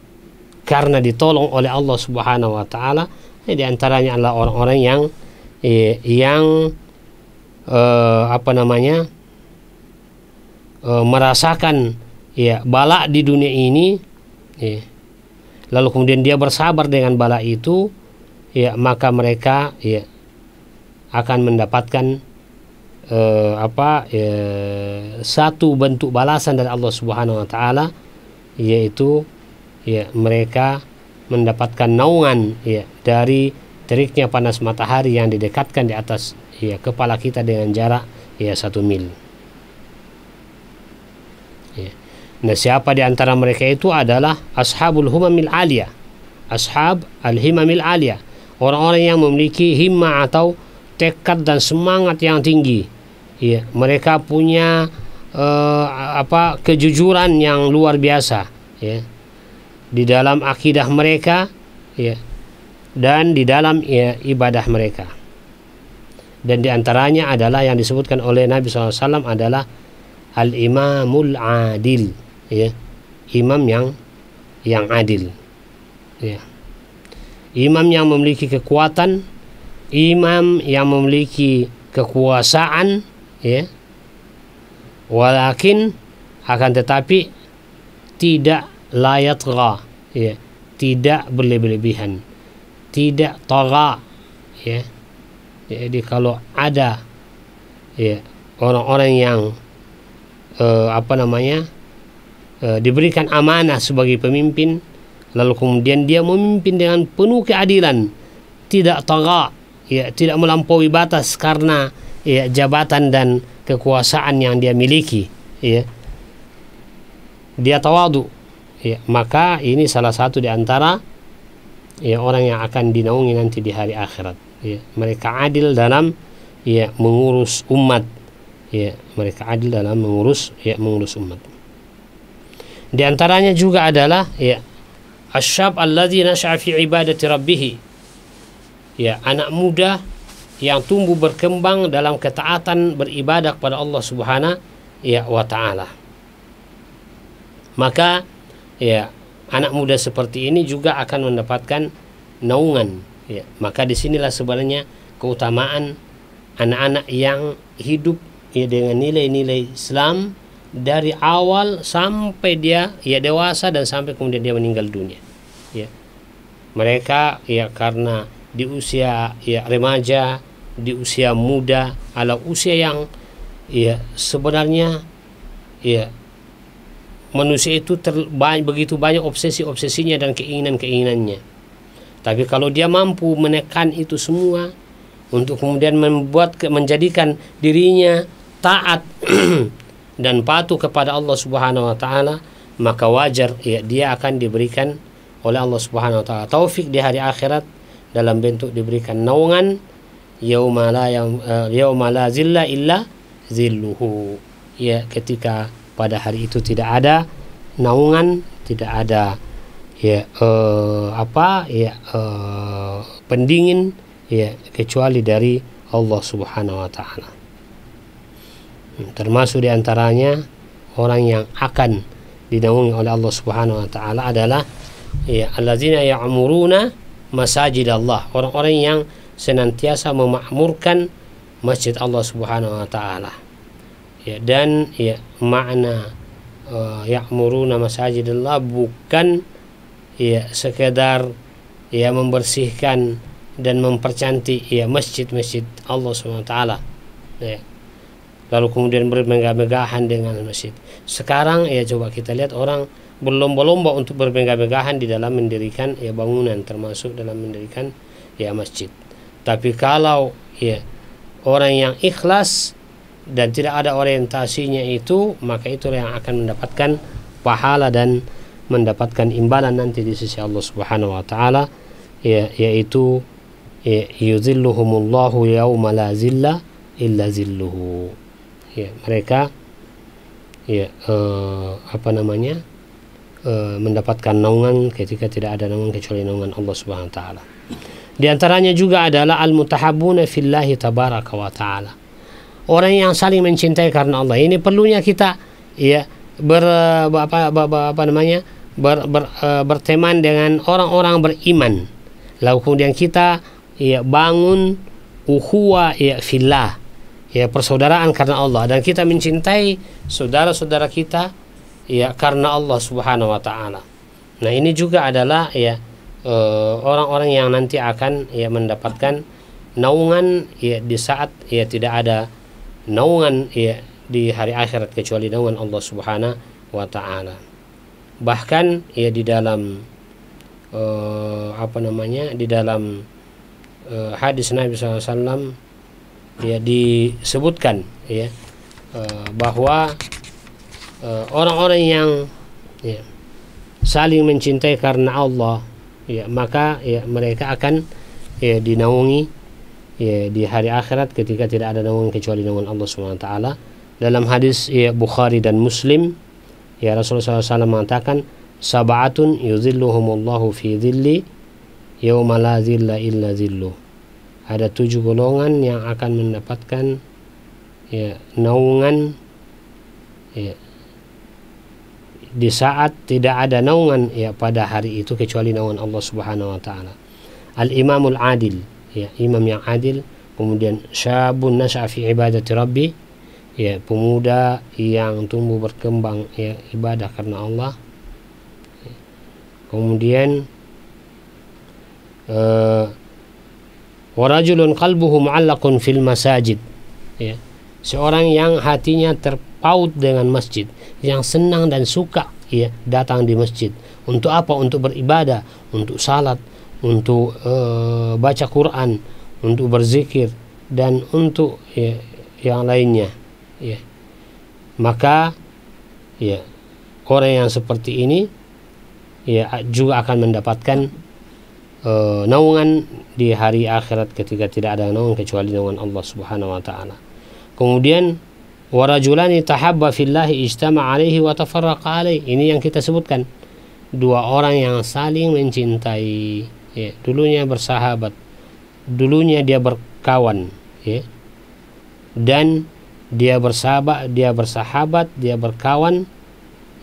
karena ditolong oleh Allah Subhanahu wa taala, ya, di antaranya adalah orang-orang yang merasakan, ya, bala di dunia ini, ya, lalu kemudian dia bersabar dengan bala itu, ya, maka mereka, ya, akan mendapatkan satu bentuk balasan dari Allah Subhanahu wa taala, yaitu, ya, mereka mendapatkan naungan, ya, dari teriknya panas matahari yang didekatkan di atas, ya, kepala kita dengan jarak, ya, 1 mil. Ya. Nah, siapa di antara mereka itu adalah ashabul humamil aliyah, ashab al-himamil aliyah, orang-orang yang memiliki himmah atau tekad dan semangat yang tinggi, ya. Mereka punya kejujuran yang luar biasa, ya, di dalam akidah mereka, ya, dan di dalam, ya, ibadah mereka. Dan di antaranya adalah yang disebutkan oleh Nabi SAW adalah al-imamul adil, ya, imam yang adil, ya. Imam yang memiliki kekuatan, imam yang memiliki kekuasaan, ya, walakin akan tetapi tidak layatgha, ya, tidak berlebih-lebihan, tidak tagha, ya. Jadi kalau ada, ya, orang-orang yang diberikan amanah sebagai pemimpin, lalu kemudian dia memimpin dengan penuh keadilan, tidak tagha, ya, tidak melampaui batas karena, ya, jabatan dan kekuasaan yang dia miliki, ya, dia tawadu, ya, maka ini salah satu di antara, ya, orang yang akan dinaungi nanti di hari akhirat, ya. Mereka adil dalam, ya, mengurus umat, ya, mereka adil dalam mengurus umat. Di antaranya juga adalah, ya, asyab alladzi nasha'a fi ibadati rabbih, ya, anak muda yang tumbuh berkembang dalam ketaatan beribadah kepada Allah Subhanahu wa taala. Maka ya anak muda seperti ini juga akan mendapatkan naungan ya. Maka disinilah sebenarnya keutamaan anak-anak yang hidup ya dengan nilai-nilai Islam dari awal sampai dia ya dewasa dan sampai kemudian dia meninggal dunia ya. Mereka ya karena di usia ya remaja, di usia muda, ala usia yang ya sebenarnya ya manusia itu begitu banyak obsesi-obsesinya dan keinginan-keinginannya. Tapi kalau dia mampu menekan itu semua untuk kemudian menjadikan dirinya taat dan patuh kepada Allah Subhanahu wa taala, maka wajar ya dia akan diberikan oleh Allah Subhanahu wa taala taufik di hari akhirat dalam bentuk diberikan naungan yauma la zilla illa zilluhu ya, ketika pada hari itu tidak ada naungan, tidak ada ya pendingin ya kecuali dari Allah Subhanahu wa taala. Termasuk diantaranya orang yang akan dinaungi oleh Allah Subhanahu wa taala adalah ya allazina ya'muruna masajid Allah, orang-orang yang senantiasa memakmurkan masjid Allah Subhanahu wa taala. Ya, dan ya makna ya'muruna masajidallah bukan ya sekedar ya membersihkan dan mempercantik ya masjid-masjid Allah Subhanahu wa taala ya, lalu kemudian bermegah-megahan dengan masjid. Sekarang ya coba kita lihat orang berlomba-lomba untuk bermegah-megahan di dalam mendirikan ya bangunan, termasuk dalam mendirikan ya masjid. Tapi kalau ya orang yang ikhlas dan tidak ada orientasinya itu, maka itulah yang akan mendapatkan pahala dan mendapatkan imbalan nanti di sisi Allah Subhanahu wa taala ya, yaitu ya, yuzilluhumullahu yauma la zilla illa zilluhu. Ya, mereka ya mendapatkan naungan ketika tidak ada naungan kecuali naungan Allah Subhanahu wa taala. Di antaranya juga adalah al-mutahabbuna fillahi tabaraka wa taala. Orang yang saling mencintai karena Allah. Ini perlunya kita ya berteman dengan orang-orang beriman. Lalu kemudian kita ya bangun ukhuwah ya fillah, ya persaudaraan karena Allah, dan kita mencintai saudara-saudara kita ya karena Allah Subhanahu wa taala. Nah, ini juga adalah ya orang-orang yang nanti akan ya mendapatkan naungan ya di saat ya tidak ada naungan ya di hari akhirat kecuali naungan Allah Subhanahu wa taala. Bahkan ya di dalam di dalam hadis Nabi SAW ya disebutkan ya bahwa orang-orang yang ya saling mencintai karena Allah ya, maka ya mereka akan ya dinaungi ya di hari akhirat ketika tidak ada naungan kecuali naungan Allah Subhanahu wa taala. Dalam hadis ya Bukhari dan Muslim ya Rasulullah SAW mengatakan sab'atun yuzilluhumullahu fi dhilli yauma la zilla illa zilluh. Ada 7 golongan yang akan mendapatkan ya naungan ya di saat tidak ada naungan ya pada hari itu kecuali naungan Allah Subhanahu wa taala. Al-imamul adil ya, imam yang adil, kemudian syabun nas'a fi ibadati rabbi ya, pemuda yang tumbuh berkembang ya ibadah karena Allah. Kemudian warajulun qalbuhu mu'allaqun fil masajid ya, seorang yang hatinya terpaut dengan masjid, yang senang dan suka ya datang di masjid. Untuk apa? Untuk beribadah, untuk salat, untuk baca Quran, untuk berzikir, dan untuk ya, yang lainnya ya. Maka ya orang yang seperti ini ya juga akan mendapatkan naungan di hari akhirat ketika tidak ada naungan kecuali naungan Allah Subhanahu wa taala. Kemudian warajulani tahabba fillahi ijtama alaihi wa tafarraqa alaihi. Ini yang kita sebutkan, 2 orang yang saling mencintai ya, dulunya bersahabat, dulunya dia kawan, ya. Dan dia bersahabat, dia berkawan,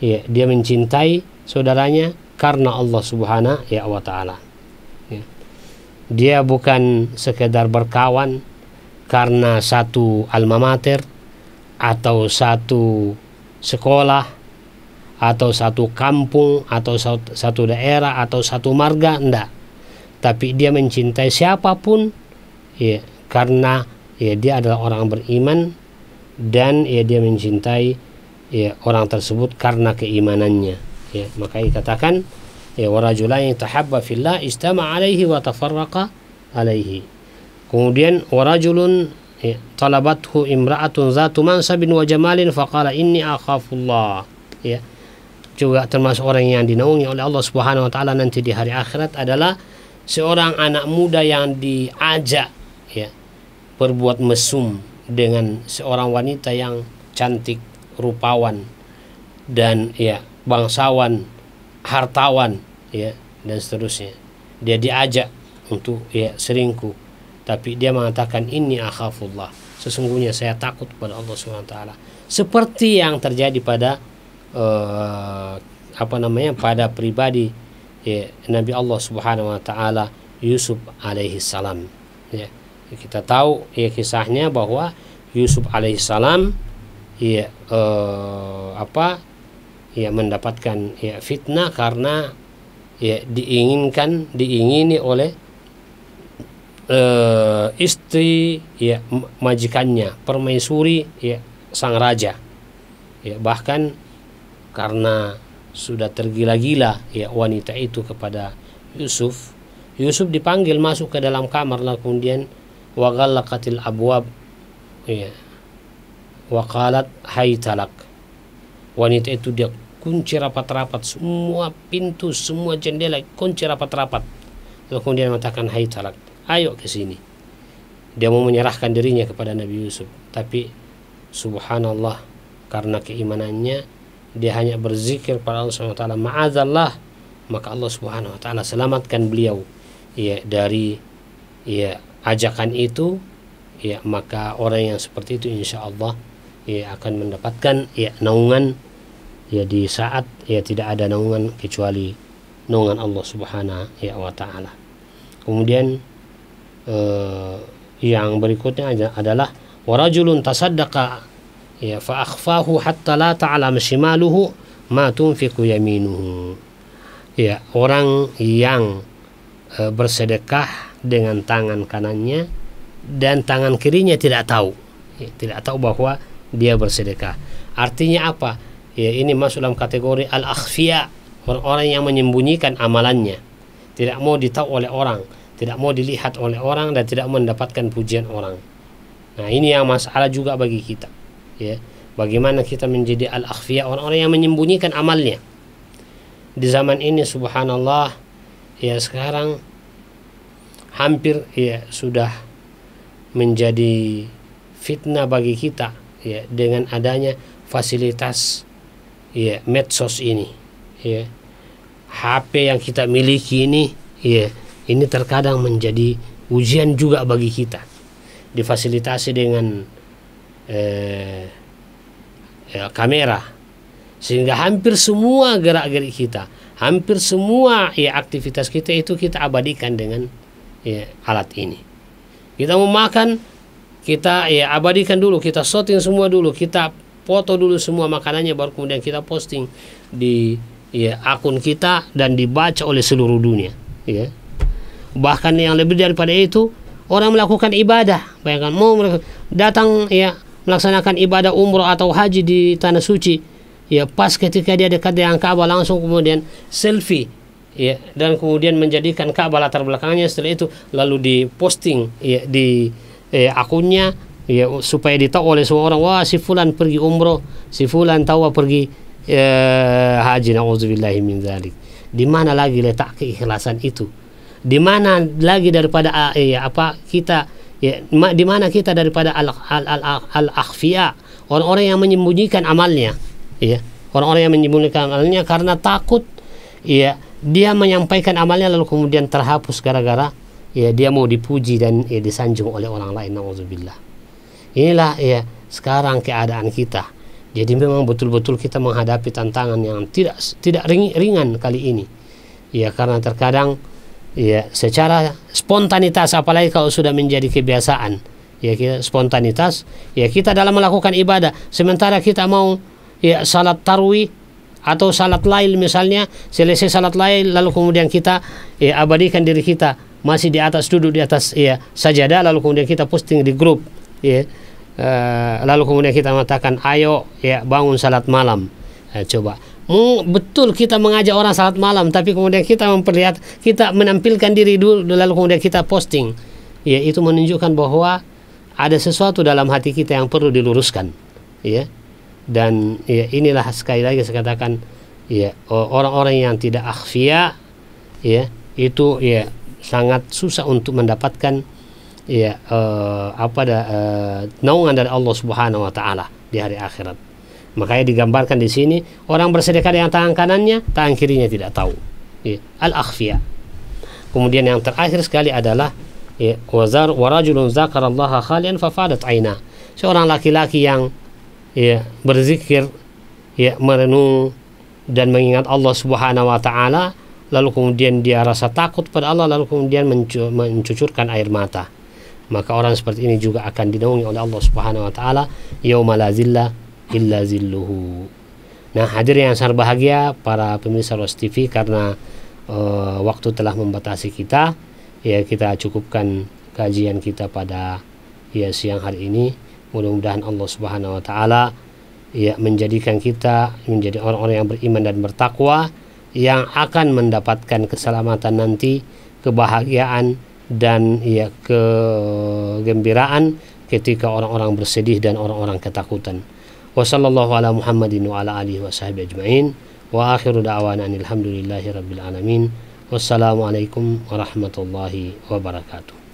ya, dia mencintai saudaranya karena Allah Subhanahu wa taala. Ya. Dia bukan sekedar berkawan karena satu alma mater atau satu sekolah atau satu kampung atau satu daerah atau satu marga, enggak. Tapi dia mencintai siapapun, ya, karena ya dia adalah orang beriman, dan ya dia mencintai ya orang tersebut karena keimanannya, ya. Maka dikatakan ya warajulani tahabba fillah istama alaihi wa tafarraqa alaihi. Kemudian warajulun ya, talabathu imra'atun zatu mansabin wa jamalin faqala inni akhafullah, ya. Juga termasuk orang yang dinaungi oleh Allah Subhanahu wa taala nanti di hari akhirat adalah seorang anak muda yang diajak, ya, berbuat mesum dengan seorang wanita yang cantik, rupawan, dan ya bangsawan, hartawan, ya, dan seterusnya. Dia diajak untuk ya selingkuh, tapi dia mengatakan inni akhafullah, sesungguhnya saya takut kepada Allah Subhanahu wa taala. Seperti yang terjadi pada pada pribadi ya, Nabi Allah Subhanahu wa taala Yusuf alaihi salam, ya. Kita tahu ya kisahnya bahwa Yusuf alaihissalam ya mendapatkan ya fitnah karena ya diingini oleh istri ya majikannya, permaisuri ya sang raja, ya. Bahkan karena sudah tergila-gila ya wanita itu kepada Yusuf dipanggil masuk ke dalam kamar, lalu kemudian wa ghallaqatil abwab, ya, wa qalat haytalak. Wanita itu dia kunci rapat-rapat semua pintu, semua jendela, kunci rapat-rapat. Lalu kemudian mengatakan haytalak, ayo ke sini. Dia mau menyerahkan dirinya kepada Nabi Yusuf, tapi subhanallah, karena keimanannya dia hanya berzikir pada Allah Subhanahu wa taala, ma'adzallah, maka Allah Subhanahu wa taala selamatkan beliau ya dari ya ajakan itu, ya. Maka orang yang seperti itu insyaallah ya akan mendapatkan ya naungan ya di saat ya tidak ada naungan kecuali naungan Allah Subhanahu wa taala. Kemudian yang berikutnya adalah warajulun tasaddaqa ya fa akhfahu hatta la ta'lam shimaluhu ma tunfiqu yaminuhu. Ya, orang yang bersedekah dengan tangan kanannya dan tangan kirinya tidak tahu, ya, tidak tahu bahwa dia bersedekah. Artinya apa? Ya, ini masuk dalam kategori al-akhfiya, orang-orang yang menyembunyikan amalannya, tidak mau ditahu oleh orang, tidak mau dilihat oleh orang, dan tidak mendapatkan pujian orang. Nah, ini yang masalah juga bagi kita, ya. Bagaimana kita menjadi al-akhfiya, orang-orang yang menyembunyikan amalnya. Di zaman ini subhanallah, ya, sekarang hampir ya sudah menjadi fitnah bagi kita ya dengan adanya fasilitas ya medsos ini, ya. HP yang kita miliki ini, ya, ini terkadang menjadi ujian juga bagi kita. Difasilitasi dengan kamera, sehingga hampir semua gerak-gerik kita, hampir semua ya aktivitas kita itu kita abadikan dengan ya alat ini. Kita mau makan, kita ya abadikan dulu, kita shooting semua dulu, kita foto dulu semua makanannya, baru kemudian kita posting di ya akun kita dan dibaca oleh seluruh dunia, ya. Bahkan yang lebih daripada itu, orang melakukan ibadah, bayangkan mau datang ya melaksanakan ibadah umroh atau haji di tanah suci, ya, pas ketika dia dekat dengan Ka'bah langsung kemudian selfie, ya, dan kemudian menjadikan Ka'bah latar belakangnya. Setelah itu lalu diposting ya di akunnya, ya, supaya ditahu oleh semua orang, wah si fulan pergi umroh, si fulan tahu pergi haji. Nauzubillahi min dzalik. Di mana lagi letak keikhlasan itu? Di mana lagi daripada kita, ya, di mana kita daripada al-akhfiya, orang-orang yang menyembunyikan amalnya, ya, orang-orang yang menyembunyikan amalnya karena takut, ya, dia menyampaikan amalnya lalu kemudian terhapus gara-gara ya dia mau dipuji dan disanjung oleh orang lain. Nauzubillah. Inilah ya sekarang keadaan kita. Jadi memang betul-betul kita menghadapi tantangan yang tidak ringan kali ini. Ya karena terkadang ya secara spontanitas, apalagi kalau sudah menjadi kebiasaan, ya kita spontanitas, ya kita dalam melakukan ibadah, sementara kita mau ya salat tarawih atau salat lail misalnya, selesai salat lail lalu kemudian kita ya abadikan diri kita masih di atas, duduk di atas ya sajadah, lalu kemudian kita posting di grup ya. Lalu kemudian kita mengatakan ayo ya bangun salat malam. Coba betul kita mengajak orang salat malam, tapi kemudian kita kita menampilkan diri dulu lalu kemudian kita posting, ya itu menunjukkan bahwa ada sesuatu dalam hati kita yang perlu diluruskan, ya. Dan ya inilah sekali lagi saya katakan, ya orang-orang yang tidak akhfia, ya itu ya sangat susah untuk mendapatkan ya naungan dari Allah Subhanahu wa taala di hari akhirat. Makanya digambarkan di sini orang bersedekah dengan tangan kanannya, tangan kirinya tidak tahu. Ya, al-akhfiya. Kemudian yang terakhir sekali adalah ya wa rajulun dzakarallaha khalian fafadat aina. Seorang laki-laki yang ya berzikir, ya merenung dan mengingat Allah Subhanahu wa taala, lalu kemudian dia rasa takut pada Allah, lalu kemudian mencucurkan air mata. Maka orang seperti ini juga akan dinaungi oleh Allah Subhanahu wa taala yauma la zilla illa zilluhu. Nah, hadirin yang sangat bahagia para pemirsa Ros TV, karena waktu telah membatasi kita, ya kita cukupkan kajian kita pada ya siang hari ini. Mudah-mudahan Allah Subhanahu wa taala ya menjadikan kita menjadi orang-orang yang beriman dan bertakwa, yang akan mendapatkan keselamatan nanti, kebahagiaan dan ya kegembiraan ketika orang-orang bersedih dan orang-orang ketakutan. Wassallallahu ala Muhammadin wa ala alihi wa sahbihi ajma'in, wa akhiru da'wana alhamdulillahi rabbil alamin. Wassalamualaikum warahmatullahi wabarakatuh.